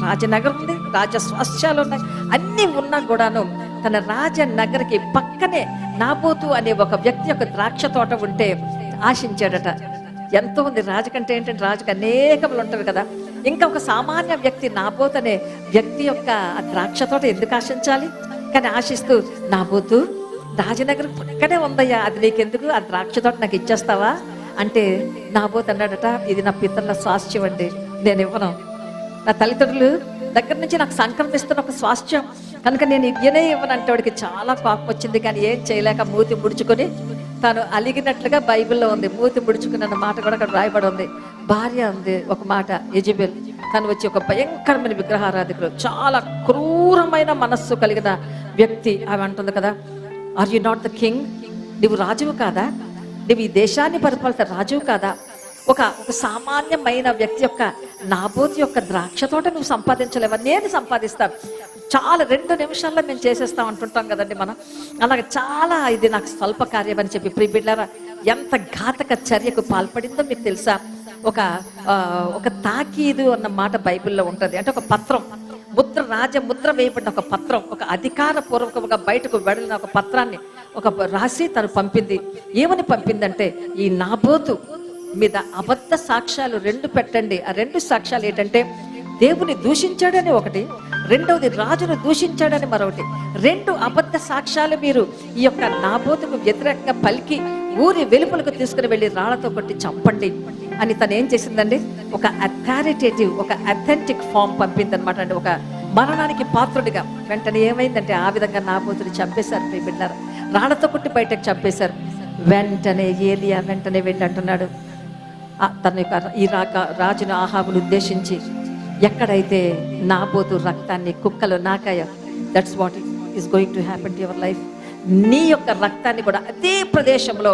రాజనగరం ఉంది, రాజస్వాస్థ్యాలు ఉన్నాయి, అన్నీ ఉన్నా కూడాను తన రాజనగర్కి పక్కనే నాబోతు అనే ఒక వ్యక్తి యొక్క ద్రాక్ష తోట ఉంటే ఆశించాడట. ఎంతో ఉంది. రాజు కంటే ఏంటంటే రాజుకి అనేకములు ఉంటారు కదా. ఇంకా ఒక సామాన్య వ్యక్తి నాబోతు అనే వ్యక్తి యొక్క ఆ ద్రాక్ష తోట ఎందుకు ఆశించాలి? కానీ ఆశిస్తూ, నాబోతు రాజనగర్ పక్కనే ఉందయ్యా, అది నీకెందుకు, ఆ ద్రాక్ష తోట నాకు ఇచ్చేస్తావా అంటే నాబోతు అన్నాడట, ఇది నా పితరుల స్వాస్థ్యం అండి, నేను ఇవ్వను. నా తల్లిదండ్రులు దగ్గర నుంచి నాకు సంక్రమిస్తున్న ఒక స్వాస్థ్యం కనుక నేను ఇవ్వనంటే వాడికి చాలా కోపం వచ్చింది. కానీ ఏం చేయలేక మూతి ముడుచుకొని తాను అలిగినట్లుగా బైబిల్లో ఉంది. మూతి ముడుచుకున్న మాట కూడా అక్కడ రాయబడి ఉంది. భార్య ఉంది ఒక మాట, యెజెబెల్, తను వచ్చి ఒక భయంకరమైన విగ్రహారాధికుడు, చాలా క్రూరమైన మనస్సు కలిగిన వ్యక్తి. ఆమె అంటుంది కదా, are you not the king? నువ్వు రాజువు కాదా? నువ్వు ఈ దేశాన్ని పరిపాలిత రాజువు కాదా? ఒక సామాన్యమైన వ్యక్తి యొక్క నాబోతు యొక్క ద్రాక్ష తోట నువ్వు సంపాదించలేవా? నేను సంపాదిస్తాను, చాలా 2 నిమిషాల్లో మేము చేసేస్తాం అంటుంటాం కదండి మనం. అలాగే చాలా ఇది నాకు స్వల్ప కార్యం అని చెప్పి ప్రియబిడ్డలారా ఎంత ఘాతక చర్యకు పాల్పడిందో మీకు తెలుసా? ఒక తాకీదు అన్న మాట బైబిల్లో ఉంటుంది. అంటే ఒక పత్రం, ముద్ర, రాజముద్ర వేయబడిన ఒక పత్రం, ఒక అధికారపూర్వకంగా బయటకు వెడలిన ఒక పత్రాన్ని ఒక రాసి తను పంపింది. ఏమని పంపిందంటే, ఈ నాబోతు మీద అబద్ధ సాక్ష్యాలు 2 పెట్టండి. ఆ 2 సాక్ష్యాలు ఏంటంటే, దేవుని దూషించాడని ఒకటి, రెండవది రాజును దూషించాడని మరొకటి. 2 అబద్ధ సాక్ష్యాలు మీరు ఈ యొక్క నాబోతుకు వ్యతిరేకంగా పలికి ఊరి వెలుపలకు తీసుకుని వెళ్ళి రాళ్లతో కొట్టి చంపండి అని తను ఏం చేసిందండి? ఒక అథారిటేటివ్, ఒక అథెంటిక్ ఫామ్ పంపింది అనమాట అండి, ఒక మరణానికి పాత్రుడిగా. వెంటనే ఏమైందంటే, ఆ విధంగా నాబోతుని చంపేశారు. మీ బిడ్డారు రాళ్లతో కొట్టి బయటకు చంపేశారు. వెంటనే ఏలియా వెంటనే వెళ్ళి అంటున్నాడు, తన యొక్క ఈ రాజును ఆహాబును ఉద్దేశించి, ఎక్కడైతే నాబోతు రక్తాన్ని కుక్కలు నాకాయో, that's what is going to happen to your life. నీ యొక్క రక్తాన్ని కూడా అదే ప్రదేశంలో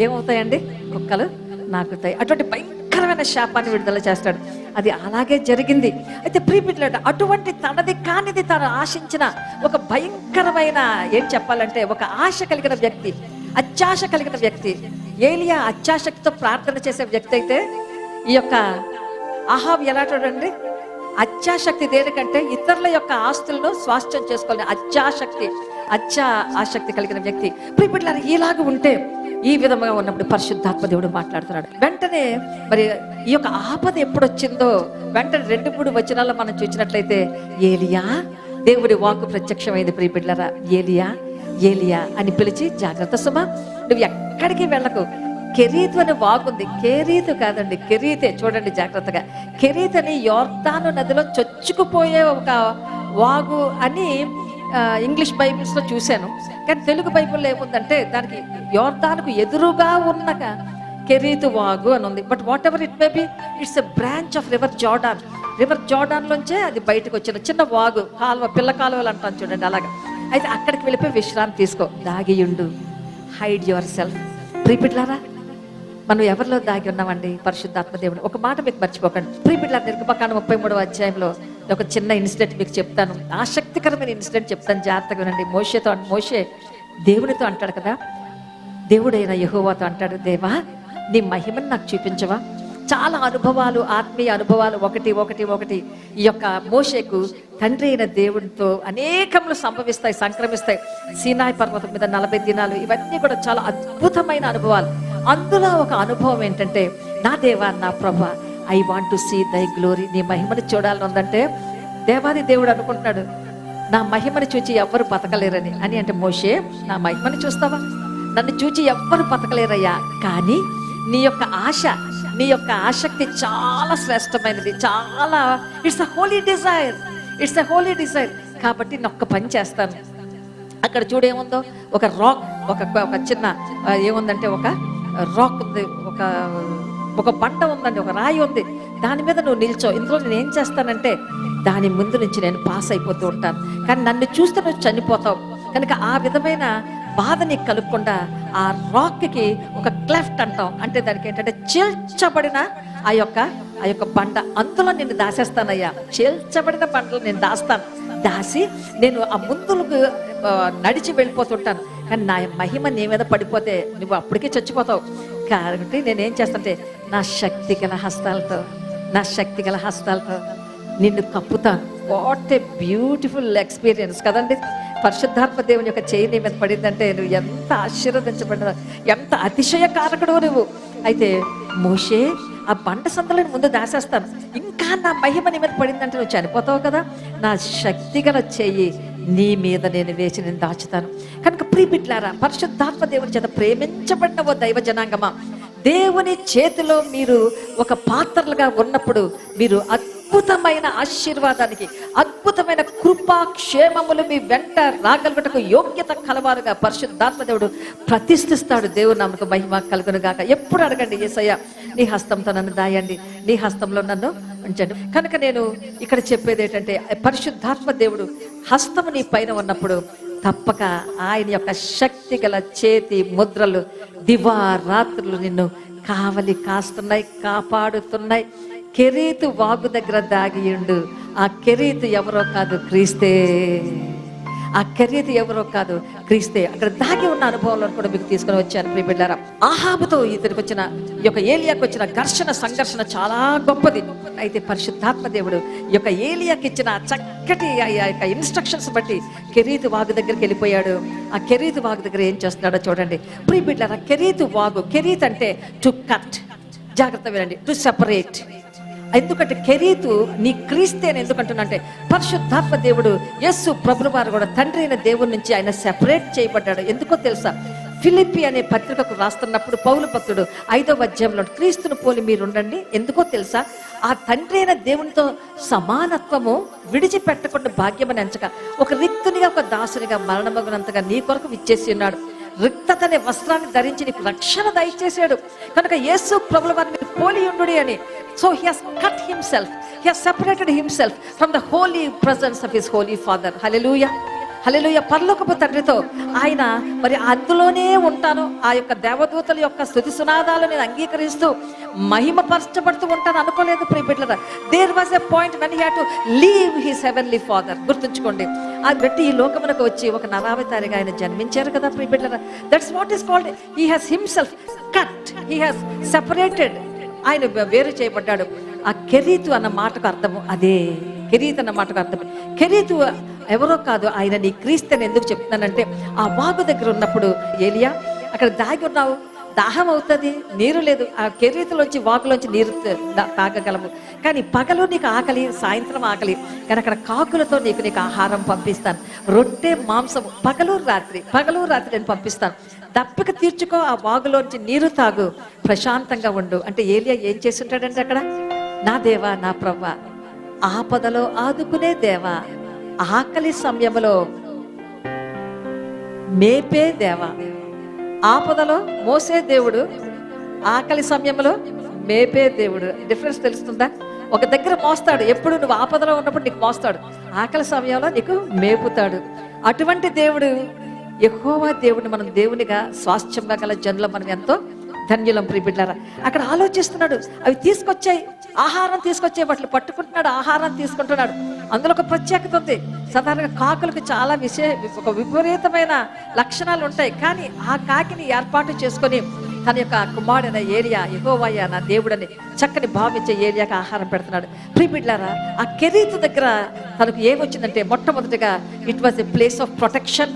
ఏమవుతాయండి? కుక్కలు నాకుతాయి. అటువంటి భయంకరమైన శాపాన్ని విడుదల చేస్తాడు. అది అలాగే జరిగింది. అయితే ప్రియబిడ్డలారా, అటువంటి తనది కానిది తను ఆశించిన ఒక భయంకరమైన, ఏం చెప్పాలంటే, ఒక ఆశ కలిగిన వ్యక్తి, అత్యాశ కలిగిన వ్యక్తి. ఏలియా అత్యాశక్తితో ప్రార్థన చేసే వ్యక్తి అయితే, ఈ యొక్క అహాబ్ ఎలా చూడండి, అత్యాశక్తి దేనికంటే ఇతరుల యొక్క ఆస్తులను స్వాస్థ్యం చేసుకోవాలని ఆసక్తి కలిగిన వ్యక్తి. ప్రియబిడ్డలారా, ఇలాగ ఉంటే, ఈ విధంగా ఉన్నప్పుడు పరిశుద్ధాత్మ దేవుడు మాట్లాడుతున్నాడు. వెంటనే మరి ఈ యొక్క ఆపద ఎప్పుడు వచ్చిందో, వెంటనే 2-3 వచనాల్లో మనం చూసినట్లయితే, ఏలియా, దేవుడి వాక్కు ప్రత్యక్షమైంది. ప్రియబిడ్డలారా, ఏలియా ఏలియా అని పిలిచి, జాగ్రత్త సుమా, నువ్వు ఎక్కడికి వెళ్ళకు. కెరీతు అని వాగుంది, కెరీతు కాదండి, కెరీతే. చూడండి జాగ్రత్తగా, కెరీత్ అని యోర్దాను నదిలో చొచ్చుకుపోయే ఒక వాగు అని ఇంగ్లీష్ బైబిల్స్లో చూశాను. కానీ తెలుగు బైబిల్లో ఏముందంటే, దానికి యోర్దానుకు ఎదురుగా ఉన్న కెరీతు వాగు అని ఉంది. But whatever it may be, it's a branch of river Jordan. River జార్డాన్లోంచే అది బయటకు వచ్చిన చిన్న వాగు, కాలువ, పిల్ల కాలువలు అంటాం చూడండి, అలాగా. అయితే అక్కడికి వెళ్ళిపోయి విశ్రాంతి తీసుకో, దాగియుండు, హైడ్ యువర్ సెల్ఫ్. ప్రియబిడ్డలారా, మనం ఎవరిలో దాగి ఉన్నామండి? పరిశుద్ధాత్మ దేవుడు. ఒక మాట మీకు మర్చిపోకండి ప్రియబిడ్డలారా, నిర్గమకాండం 33వ అధ్యాయంలో ఒక చిన్న ఇన్సిడెంట్ మీకు చెప్తాను, ఆసక్తికరమైన ఇన్సిడెంట్ చెప్తాను, జాగ్రత్తగా వినండి. మోషే దేవునితో అంటాడు కదా, దేవుడైన యెహోవాతో అంటాడు, దేవా, నీ మహిమను నాకు చూపించవా? చాలా అనుభవాలు, ఆత్మీయ అనుభవాలు ఒకటి ఈ యొక్క మోషేకు తండ్రి అయిన దేవుడితో అనేకములు సంక్రమిస్తాయి. సీనాయి పర్వతం మీద 40 దినాలు, ఇవన్నీ కూడా చాలా అద్భుతమైన అనుభవాలు. అందులో ఒక అనుభవం ఏంటంటే, నా దేవా, నా ప్రభా, ఐ వాంట్ టు సీ దై గ్లోరీ, నీ మహిమను చూడాలని ఉందంటే, దేవాది దేవుడు అనుకుంటున్నాడు, నా మహిమను చూచి ఎవ్వరు బతకలేరని. అంటే, మోషే, నా మహిమను చూస్తావా? నన్ను చూచి ఎవ్వరు బతకలేరయ్యా, కానీ నీ యొక్క ఆశ, నీ యొక్క ఆసక్తి చాలా శ్రేష్టమైనది, చాలా, ఇట్స్ అ హోలీ డిజైర్. కాబట్టి నేను ఒక్క పని చేస్తాను. అక్కడ చూడేముందో, ఒక రాక్, ఒక చిన్న ఏముందంటే, ఒక రాక్ ఉంది, ఒక బండ ఉందండి, ఒక రాయి ఉంది, దాని మీద నువ్వు నిల్చో. ఇందులో నేను ఏం చేస్తానంటే, దాని ముందు నుంచి నేను పాస్ అయిపోతూ ఉంటాను, కానీ నన్ను చూస్తే నువ్వు చనిపోతావు. కనుక ఆ విధమైన బాధ నీకు కలుగకుండా ఆ రాక్కి ఒక క్లెఫ్ట్ అంటాం, అంటే దానికి ఏంటంటే చీల్చబడిన ఆ యొక్క బండ, అందులో నేను దాసేస్తానయ్యా. చీల్చబడిన బండలో నేను దాసి నేను ఆ ముందులకు నడిచి వెళ్ళిపోతుంటాను. కానీ నా మహిమ నీ మీద పడిపోతే నువ్వు అప్పటికే చచ్చిపోతావు. కాబట్టి నేనేం చేస్తానంటే, నా శక్తి గల హస్తాలతో నిన్ను కప్పుతాను. వాట్ ఏ బ్యూటిఫుల్ ఎక్స్పీరియన్స్ కదండి. పరిశుద్ధాత్మ దేవుని యొక్క చేయి నీ మీద పడిందంటే నువ్వు ఎంత ఆశీర్వదించబడిన, ఎంత అతిశయకారకుడు నువ్వు. అయితే మోషే, ఆ బండ సందులను ముందు దాసేస్తాను, ఇంకా నా మహిమ నీ మీద పడిందంటే నువ్వు చనిపోతావు కదా, నా శక్తి గల చెయ్యి నీ మీద నేను వేసి నేను దాచుతాను. కనుక ప్రియబిడ్డలారా, పరిశుద్ధాత్మ దేవుని చేత ప్రేమించబడిన ఓ దైవ జనాంగమా, దేవుని చేతిలో మీరు ఒక పాత్రలుగా ఉన్నప్పుడు మీరు అద్భుతమైన ఆశీర్వాదానికి, అద్భుతమైన కృపాక్షేమములు మీ వెంట రాగలుగుటకు యోగ్యత కలవారుగా పరిశుద్ధాత్మ దేవుడు ప్రతిష్ఠిస్తాడు. దేవుడు నామకు మహిమ కలుగును గాక. ఎప్పుడు అడగండి, యేసయ్య నీ హస్తంతో నన్ను దాయండి, నీ హస్తంలో నన్ను ఉంచండి. కనుక నేను ఇక్కడ చెప్పేది ఏంటంటే, పరిశుద్ధాత్మ దేవుడు హస్తము నీ పైన ఉన్నప్పుడు తప్పక ఆయన యొక్క శక్తి గల చేతి ముద్రలు దివారాత్రులు నిన్ను కావలి కాస్తున్నాయి, కాపాడుతున్నాయి. కెరీతు వాగు దగ్గర దాగియుండు. ఆ కెరీతు ఎవరో కాదు, క్రీస్తే. ఆ కెరీతు ఎవరో కాదు, క్రీస్తే. అక్కడ దాగి ఉన్న అనుభవంలో కూడా మీకు తీసుకొని వచ్చాను ప్రియ బిడ్డలారా. ఆహాబుతో ఇతనికి వచ్చిన, ఈ యొక్క ఏలియాకి వచ్చిన ఘర్షణ సంఘర్షణ చాలా గొప్పది. అయితే పరిశుద్ధాత్మ దేవుడు ఈ యొక్క ఏలియాకి ఇచ్చిన చక్కటి ఆ యొక్క ఇన్స్ట్రక్షన్స్ బట్టి కెరీతు వాగు దగ్గరికి వెళ్ళిపోయాడు. ఆ కెరీతు వాగు దగ్గర ఏం చేస్తున్నాడో చూడండి ప్రియ బిడ్డలారా. కెరీతు వాగు, కెరీత్ అంటే టు కట్, జాగ్రత్త వినండి, టు సెపరేట్. ఎందుకంటే కెరీతు నీ క్రీస్తే అని ఎందుకంటున్నంటే, పరిశుద్ధాత్మ దేవుడు యేసు ప్రభువు వారు కూడా తండ్రి అయిన దేవుడి నుంచి ఆయన సెపరేట్ చేయబడ్డాడు. ఎందుకో తెలుసా? ఫిలిప్పి అనే పత్రికకు రాస్తున్నప్పుడు పౌలు భక్తుడు 5వ అధ్యాయంలో క్రీస్తును పోలి మీరు ఉండండి. ఎందుకో తెలుసా? ఆ తండ్రి అయిన దేవునితో సమానత్వము విడిచిపెట్టకుండా భాగ్యమని ఎంచక ఒక రిక్తునిగా, ఒక దాసునిగా, మరణమగునంతగా నీ కొరకు విచ్చేసి ఉన్నాడు. రిక్తత అనే వస్త్రాన్ని ధరించి నీకు రక్షణ దయచేసాడు. కనుక యేసు ప్రభుల వారిని పోలి ఉండు అని. So he has cut himself, he has separated himself from the holy presence of his holy father. హల్లెలూయా, హల్లెలూయా. పరలోకపు తండ్రితో ఆయన మరి అందులోనే ఉంటాను, ఆ యొక్క దేవదూతల యొక్క స్తుతి సునాదాలు నేను అంగీకరిస్తూ మహిమపరచబడుతూ ఉంటాను అనుకోలేదు ప్రియ బిడ్డలారా. There was a point when he had to leave his heavenly father. గుర్తుంచుకోండి, అది బట్టి ఈ లోకమునకు వచ్చి ఒక నరావతారిగా ఆయన జన్మించారు కదా ప్రియ బిడ్డలారా. That's what is called, he has himself cut, he has separated. ఆయన వేరు చేయబడ్డాడు. ఆ కెరీతు అన్న మాటకు అర్థము అదే. కెరీతు అన్న మాటకు అర్థం, కెరీతు ఎవరో కాదు, ఆయన నీ క్రీస్తుని ఎందుకు చెప్తున్నానంటే, ఆ వాగు దగ్గర ఉన్నప్పుడు ఏలియా అక్కడ దాగి ఉన్నావు, దాహం అవుతుంది, నీరు లేదు. ఆ కెరీతులోంచి వాగులోంచి నీరు తాగగలము. కానీ పగలు నీకు ఆకలి, సాయంత్రం ఆకలి. కానీ అక్కడ కాకులతో నీకు ఆహారం పంపిస్తాను, రొట్టె మాంసము, పగలు రాత్రి నేను పంపిస్తాను. దప్పిక తీర్చుకో, ఆ వాగులోంచి నీరు తాగు, ప్రశాంతంగా ఉండు. అంటే ఏలియా ఏం చేసి ఉంటాడంటే అక్కడ, నా దేవా, నా ప్రవ్వా, ఆపదలో ఆదుకునే దేవా, ఆకలి సమయంలో మేపే దేవా. ఆపదలో మోసే దేవుడు, ఆకలి సమయంలో మేపే దేవుడు. డిఫరెన్స్ తెలుస్తుందా? ఒక దగ్గర మోస్తాడు, ఎప్పుడు నువ్వు ఆపదలో ఉన్నప్పుడు నీకు మోస్తాడు, ఆకలి సమయంలో నీకు మేపుతాడు. అటువంటి దేవుడు యెహోవా దేవుడిని మనం దేవునిగా స్వాస్థ్యంగా గల జనులు మనం ఎంతో ధన్యులం ప్రియ బిడ్డలారా. అక్కడ ఆలోచిస్తున్నాడు, అవి తీసుకొచ్చాయి, ఆహారం తీసుకొచ్చాయి, వాటిని పట్టుకుంటున్నాడు, ఆహారం తీసుకుంటున్నాడు. అందులో ఒక ప్రత్యేకత ఉంది. సాధారణంగా కాకులకు చాలా ఒక విపరీతమైన లక్షణాలు ఉంటాయి. కానీ ఆ కాకిని ఏర్పాటు చేసుకొని తన యొక్క కుమారుడైన ఏలియా, యెహోవా నా దేవుడని చక్కని భావించే ఏలియాకి ఆహారం పెడుతున్నాడు. ప్రియ బిడ్డలారా, ఆ కెరీతు దగ్గర తనకు ఏమొచ్చిందంటే, మొట్టమొదటిగా it was a place of protection.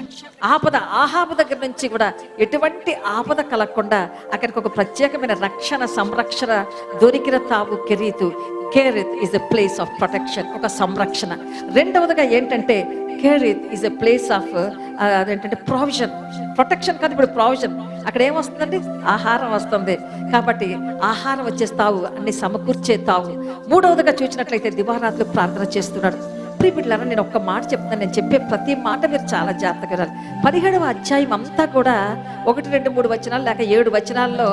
ఆపద, ఆహాబు దగ్గర నుంచి కూడా ఎటువంటి ఆపద కలగకుండా అక్కడికి ఒక ప్రత్యేకమైన రక్షణ, సంరక్షణ దొరికిన తావు Cherith. Cherith is a place of protection, ఒక సంరక్షణ. రెండవదిగా ఏంటంటే, Cherith is a place of అదేంటంటే ప్రావిజన్. ప్రొటెక్షన్ కాదు, ఇప్పుడు ప్రావిజన్. అక్కడ ఏమొస్తుందండి? ఆహారం వస్తుంది. కాబట్టి ఆహారం వచ్చేస్తావు, అన్ని సమకూర్చే తావు. మూడవదిగా చూసినట్లయితే దివారాత్రులు ప్రార్థన చేస్తున్నాడు. ప్రియ బిడ్డలారా, నేను ఒక్క మాట చెప్తున్నాను, నేను చెప్పే ప్రతి మాట మీరు చాలా జాగ్రత్తగా వినాలి. 17వ అధ్యాయం అంతా కూడా 1, 2, 3 వచనాలు లేక 7 వచనాల్లో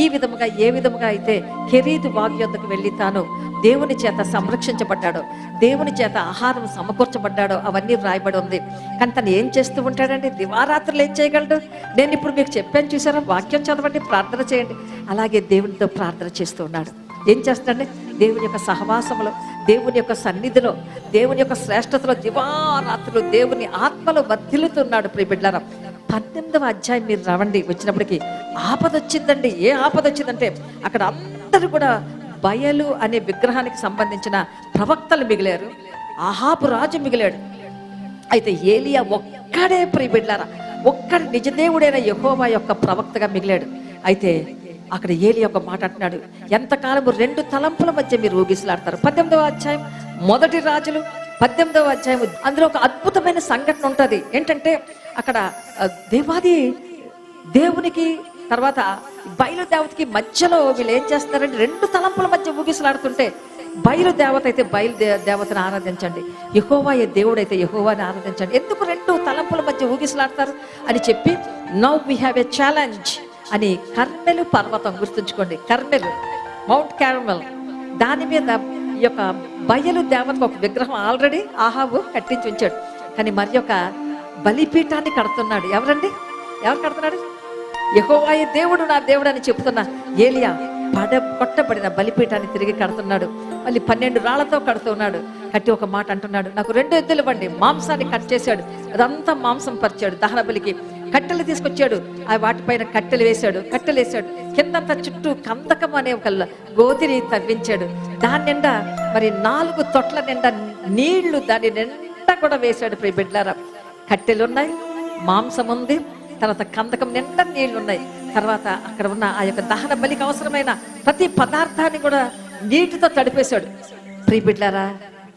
ఈ విధముగా, ఏ విధముగా అయితే కెరీతు వాగు యొద్దకు వెళ్ళి తాను దేవుని చేత సంరక్షించబడ్డాడో, దేవుని చేత ఆహారం సమకూర్చబడ్డాడో అవన్నీ వ్రాయబడి ఉంది. కానీ తను ఏం చేస్తూ ఉంటాడండి? దివారాత్రులు ఏం చేయగలడు? నేను ఇప్పుడు మీకు చెప్పాను చూసారా, వాక్యం చదవండి, ప్రార్థన చేయండి. అలాగే దేవునితో ప్రార్థన చేస్తూ ఉన్నాడు. ఏం చేస్తాడండి? దేవుని యొక్క సహవాసములో, దేవుని యొక్క సన్నిధిలో, దేవుని యొక్క శ్రేష్టతలో దివారాత్రులు దేవుని ఆత్మలో వర్ధిల్లుతున్నాడు. ప్రియ బిడ్డలారా, 18వ అధ్యాయం మీరు రావండి. వచ్చినప్పటికీ ఆపద వచ్చిందండి. ఏ ఆపద వచ్చిందంటే, అక్కడ అందరూ కూడా బయలు అనే విగ్రహానికి సంబంధించిన ప్రవక్తలు మిగిలారు, ఆహాబు రాజు మిగిలాడు. అయితే ఏలియా ఒక్కడే ప్రియ బిడ్డలారా, ఒక్కడి నిజదేవుడైన యెహోవా యొక్క ప్రవక్తగా మిగిలాడు. అయితే అక్కడ ఏలియా ఒక మాట అంటున్నాడు, ఎంతకాలము 2 తలంపుల మధ్య మీరు ఊగిసలాడతారు. 18వ అధ్యాయం, మొదటి రాజులు 18వ అధ్యాయం, అందులో ఒక అద్భుతమైన సంఘటన ఉంటుంది. ఏంటంటే, అక్కడ దేవాది దేవునికి తర్వాత బయలుదేవతకి మధ్యలో వీళ్ళు ఏం చేస్తారంటే, 2 తలంపుల మధ్య ఊగిసలాడుతుంటే బయలు దేవత అయితే దేవతను ఆరాధించండి, యెహోవాయే దేవుడైతే యెహోవాని ఆరాధించండి. ఎందుకు రెండు తలంపుల మధ్య ఊగిసలాడతారు అని చెప్పి, now we have a challenge అని కర్మెలు పర్వతం గుర్తుంచుకోండి, కర్మెలు మౌంట్ క్యారమెల్, దాని మీద ఈ యొక్క బయలు దేవతకు ఒక విగ్రహం ఆల్రెడీ ఆహాబు కట్టించి ఉంచాడు. కానీ మరి యొక్క బలిపీఠాన్ని కడుతున్నాడు. ఎవరు కడుతున్నాడు? యెహోవాయే దేవుడు, నా దేవుడు అని చెప్తున్న ఏలియా కొట్టబడిన బలిపీఠాన్ని తిరిగి కడుతున్నాడు. మళ్ళీ 12 రాళ్లతో కడుతున్నాడు. కట్టి ఒక మాట అంటున్నాడు, నాకు 2 ఎద్దులు ఇవ్వండి. మాంసాన్ని కట్ చేశాడు, అదంతా మాంసం పరిచాడు. దహన బలికి కట్టెలు తీసుకొచ్చాడు, ఆ వాటిపైన కట్టెలు వేశాడు. కిందంతా చుట్టూ కందకం అనే ఒక గోతిని తవ్వించాడు. దాని నిండా మరి 4 తొట్ల నిండా నీళ్లు దాని నిండా కూడా వేశాడు. ప్రియ బిడ్డలారా, కట్టెలున్నాయి, మాంసం ఉంది, తర్వాత కందకం నిండా నీళ్లు ఉన్నాయి. తర్వాత అక్కడ ఉన్న ఆ యొక్క దహన బలికి అవసరమైన ప్రతి పదార్థాన్ని కూడా నీటితో తడిపేశాడు. ప్రియ బిడ్డలారా,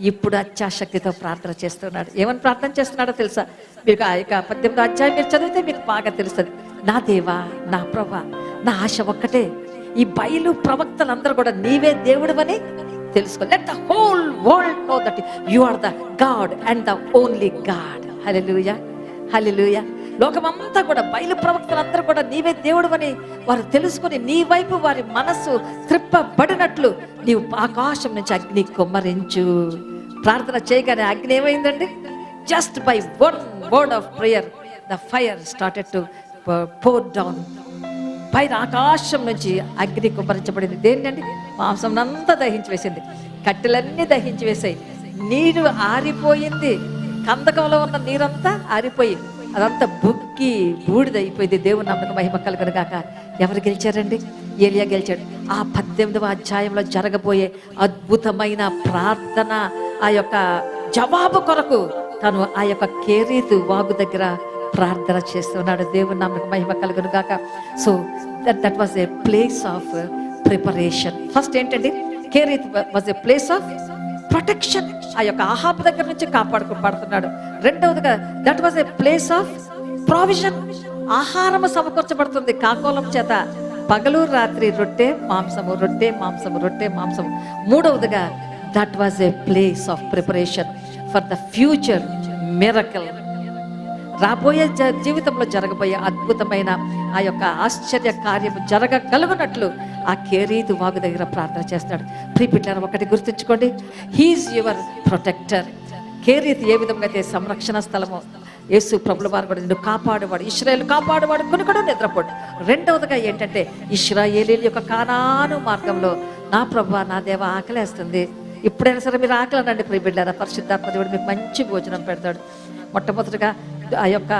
ఇప్పుడు అత్యాశక్తితో ప్రార్థన చేస్తున్నాడు. ఏమని ప్రార్థన చేస్తున్నాడో తెలుసా? మీకు ఆ యొక్క 18వ అధ్యాయం మీరు చదివితే మీకు బాగా తెలుస్తుంది. నా దేవా, నా ప్రభువా, నా ఆశ ఒక్కటే, ఈ బయలు ప్రవక్తలందరూ కూడా నీవే దేవుడివని తెలుసుకో. Let the whole world know that you are the God and the only God. Hallelujah, hallelujah. లోకమంతా కూడా బయలు ప్రవక్తలందరూ కూడా నీవే దేవుడు అని వారు తెలుసుకుని నీ వైపు వారి మనస్సు త్రిప్పబడినట్లు నీవు ఆకాశం నుంచి అగ్ని కుమ్మరించు. ప్రార్థన చేయగానే అగ్ని ఏమైందండి? Just by one word of prayer the fire started to pour down. పైన ఆకాశం నుంచి అగ్ని కుమ్మరించబడింది. దేన్నండి? మాంసం అంతా దహించి వేసింది, కట్టెలన్నీ దహించి వేసాయి, నీరు ఆరిపోయింది, కందకంలో ఉన్న నీరంతా ఆరిపోయి అదంతా బుక్కి బూడిదైపోయింది. దేవుని నామమునకు మహిమ కలుగును గాక. ఎవరు గెలిచారండి? ఏలియా గెలిచాడు. ఆ 18వ అధ్యాయంలో జరగబోయే అద్భుతమైన ప్రార్థన, ఆ యొక్క జవాబు కొరకు తను ఆ యొక్క కేరీతు వాగు దగ్గర ప్రార్థన చేస్తున్నాడు. దేవుని నామమునకు మహిమ కలుగును గాక. So that was a place of preparation. First ఏంటండి? Cherith was a place of protection. ఆ యొక్క ఆహాబు దగ్గర నుంచి కాపాడుకోబడుతున్నాడు. రెండవదిగా that was a place of provision. ఆహారము సమకూర్చబడుతుంది కాకోలం చేత. పగలు రాత్రి రొట్టె మాంసము, రొట్టె మాంసము, రొట్టె మాంసము. మూడవదిగా that was a place of preparation for the future miracle. రాబోయే జీవితంలో జరగబోయే అద్భుతమైన ఆ యొక్క ఆశ్చర్య కార్యము జరగగలుగునట్లు ఆ కేరీతు వాగు దగ్గర ప్రార్థన చేస్తాడు. ప్రియ బిడ్డలారా, ఒకటి గుర్తుంచుకోండి, హీఈస్ యువర్ ప్రొటెక్టర్. కేరీతు ఏ విధంగా అయితే సంరక్షణ స్థలము, యేసు ప్రభుల వారు కూడా నిన్ను కాపాడువాడు, ఇశ్రాయేలు కాపాడువాడు, కొనుకడు నిద్రపోడు. రెండవదిగా ఏంటంటే, ఇశ్రాయేలీయుల యొక్క కానాను మార్గంలో నా ప్రభువా, నా దేవ ఆకలేస్తుంది. ఇప్పుడైనా సరే మీరు ఆకలనండి ప్రియ బిడ్డలారా, పరిశుద్ధాత్మ దేవుడు మీకు మంచి భోజనం పెడతాడు. మొట్టమొదటిగా ఆ యొక్క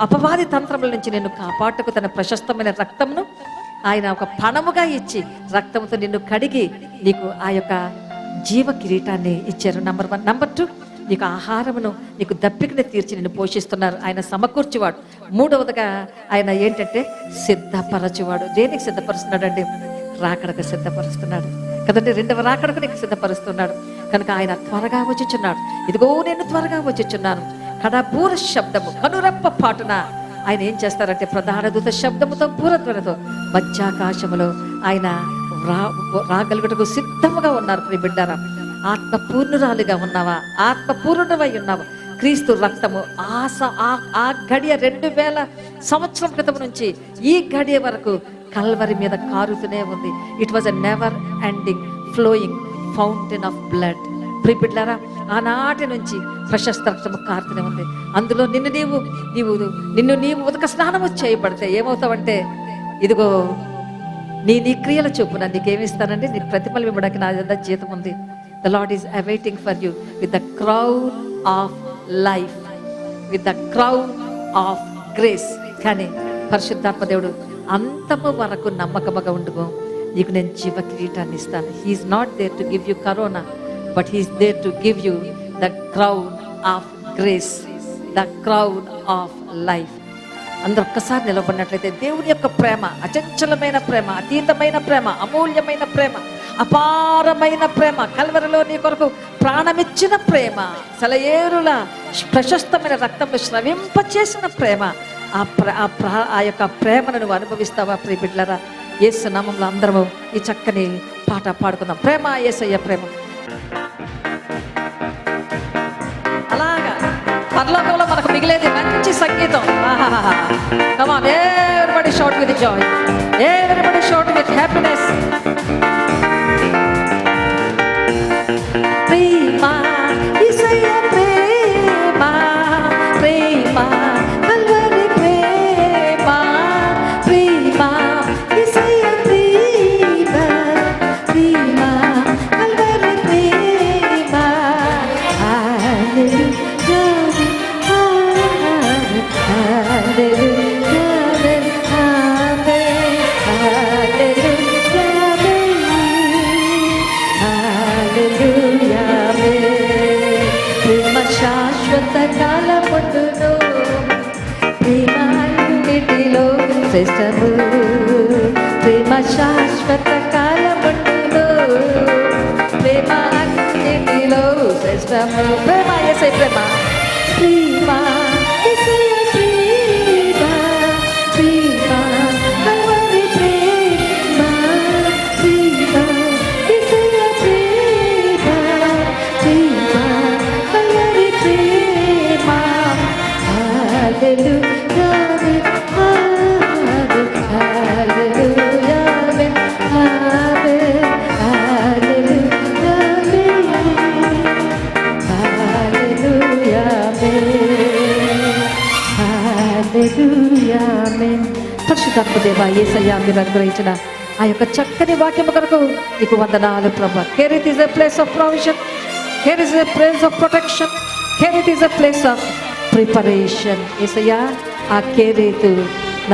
అపవాది తంత్రముల నుంచి నిన్ను కాపాడుటకు తన ప్రశస్తమైన రక్తమును ఆయన ఒక పణముగా ఇచ్చి, రక్తముతో నిన్ను కడిగి నీకు ఆ యొక్క జీవ కిరీటాన్ని ఇచ్చారు. నంబర్ 1. నంబర్ 2, నీకు ఆహారమును, నీకు దప్పికని తీర్చి నిన్ను పోషిస్తున్నారు. ఆయన సమకూర్చివాడు. మూడవదిగా ఆయన ఏంటంటే సిద్ధపరచువాడు. దేనికి సిద్ధపరుస్తున్నాడు అండి? రాకడకు సిద్ధపరుస్తున్నాడు కదండి. రెండవ రాకడకు నీకు సిద్ధపరుస్తున్నాడు కనుక ఆయన త్వరగా వచ్చుచున్నాడు. ఇదిగో నేను త్వరగా వచ్చుచున్నాను. కడబూర శబ్దము, కనురెప్ప పాటున ఆయన ఏం చేస్తారంటే ప్రధాన దూత శబ్దముతో, పూరధ్వనితో మధ్యాకాశములో ఆయన రాగలుగుటకు సిద్ధముగా ఉన్నారు. ప్రియ బిడ్డారా, ఆత్మపూర్ణురాలుగా ఉన్నావా? ఆత్మపూర్ణుడవై ఉన్నావా? క్రీస్తు రక్తము ఆ గడియ 2000 సంవత్సరం క్రితం నుంచి ఈ గడియ వరకు కల్వరి మీద కారుతూనే ఉంది. It was a never ending flowing fountain of blood. ప్రియ బిడ్డలారా, ఆనాటి నుంచి ప్రశస్త రక్తము కారుతూనే ఉంది. అందులో నిన్ను నీవు ఉదక స్నానము చేయబడితే ఏమవుతావంటే, ఇదిగో నీ క్రియల చొప్పున నీకేమిస్తానండి? నీ ప్రతిఫలం ఇవ్వడానికి నా దగ్గర జీతం ఉంది. The lord is awaiting for you with the crown of life, with the crown of grace. కానీ పరిశుద్ధాత్మ దేవుడు అంతము వరకు నమ్మకముగా ఉండుకో, నీకు నేను జీవ కిరీటాన్ని ఇస్తాను. He's not there to give you corona, but he is there to give you the crown of grace, the crown of life. అందరూ ఒక్కసారి నిలబడినట్లయితే, దేవుని యొక్క ప్రేమ, అచంచలమైన ప్రేమ, అతీతమైన ప్రేమ, అమూల్యమైన ప్రేమ, అపారమైన ప్రేమ, కల్వరిలో నీ కొరకు ప్రాణమిచ్చిన ప్రేమ, సెలయేరుల ప్రశస్తమైన రక్తంలో స్రవింపచేసిన ప్రేమ, ఆ యొక్క ప్రేమను నువ్వు అనుభవిస్తావా? ప్రియ బిడ్డలారా, యేసు నామములో అందరము ఈ చక్కని పాట పాడుకుందాం. ప్రేమ యేసయ్య ప్రేమ. అలాగా పరలోకంలో మనకు మిగిలేది మంచి సంగీతం. Come on, everybody shout with joy. Everybody shout with happiness. ప్రేమ యేసయ్య ప్రేమ, ప్రేమ కల్వరి ప్రేమ, ప్రేమ యేసయ్య ప్రేమ, ప్రేమ కల్వరి ప్రేమ. Hallelujah, hallelujah, hallelujah. ప్రేమ శాశ్వత కాలముండును, ప్రేమ అన్నిటిలో శ్రేష్టము. ప్రేమ శాశ్వత కాలముండును, ప్రేమ అన్నిటిలో శ్రేష్టము. ప్రేమ యేసయ్య ప్రేమ, ప్రేమ యేసయ్య ప్రేమ, ప్రేమ కల్వరి ప్రేమ, ప్రేమ యేసయ్య ప్రేమ, ప్రేమ కల్వరి ప్రేమ. హల్లెలూయా, హల్లెలూయా, పరిశుద్ధాత్మ దేవా యేసయ్య, మీరు అనుగ్రహించిన ఆ యొక్క చక్కని వాక్యము కొరకు నీకు వందనాలు ప్రభా. Here it is a place of provision, here is a place of protection, here it is a place of preparation. యేసయ్య, ఆ కేరీతు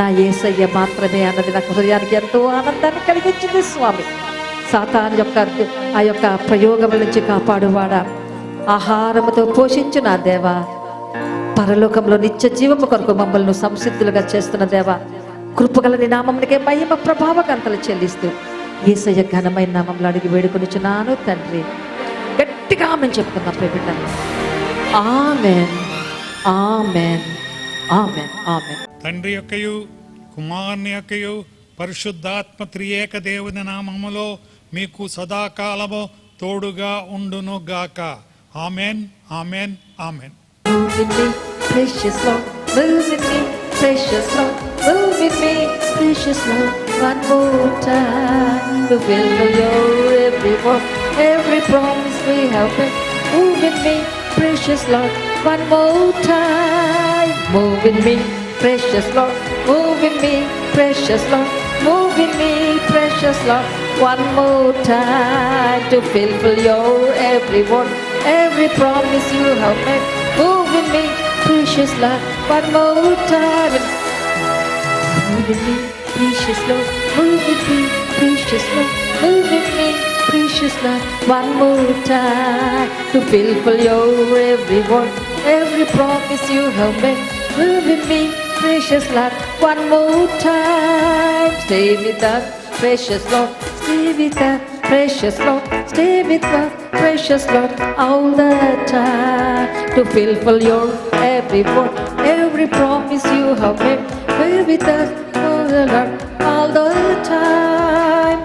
నా యేసయ్య మాత్రమే అన్నది నాకు హృదయానికి ఎంతో ఆనందాన్ని కలిగించింది స్వామి. సాతాను యొక్క ఆ యొక్క ప్రయోగముల నుంచి కాపాడువాడా, ఆహారముతో పోషించు నా దేవా, పరలోకంలో నిత్య జీవము కొరకు మమ్మల్ని సంసిద్ధులుగా చేస్తున్న దేవా, కృపగల నీ నామమునికే మహిమ ప్రభావ గంతలు చెల్లిస్తూ యేసయ్య ఘనమైన నామంలో అడిగి వేడుకొనిచున్నాను తండ్రి. గట్టిగా ఆమేన్ చెప్పుకుందాం ప్రియబిడ్డ. ఆమేన్, ఆమేన్, ఆమేన్, ఆమేన్. తండ్రి యొక్కయు కుమారుని యొక్కయు పరిశుద్ధాత్మ త్రియేక దేవుని నామములో మీకు సదాకాలము తోడుగా ఉండును గాక. Amen, amen, amen. Move with me, precious Lord. Move with me, precious Lord. Move with me, precious Lord. One more time to fulfill your every word, every promise we have made. Move with me, precious Lord. One more time. Move with me, precious Lord. Move with me, precious Lord. Move with me, precious Lord. One more time to fulfill your every word, every promise you have made. Move with me, precious Lord, one more time. Move with me, precious Lord. Move with me, precious Lord. Move with me, precious Lord, one more time to fulfill your every word, every promise you have made. Move with me, precious Lord, one more time. Stay with us, precious Lord. Stay with us, precious Lord. Stay with us, precious Lord, all the time to fulfill your every word, every promise you have made. Be with us, oh the Lord, all the time.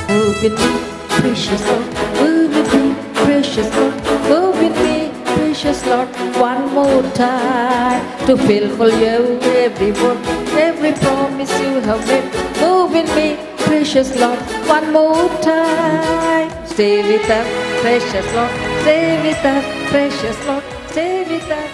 Move with me, precious Lord. Move with me, precious Lord. Move with me, precious Lord, one more time to fulfill your every word, every promise you have made. Move with me, precious Lord, one more time. Stay with us, precious Lord. Stay with us, precious Lord. Stay with us.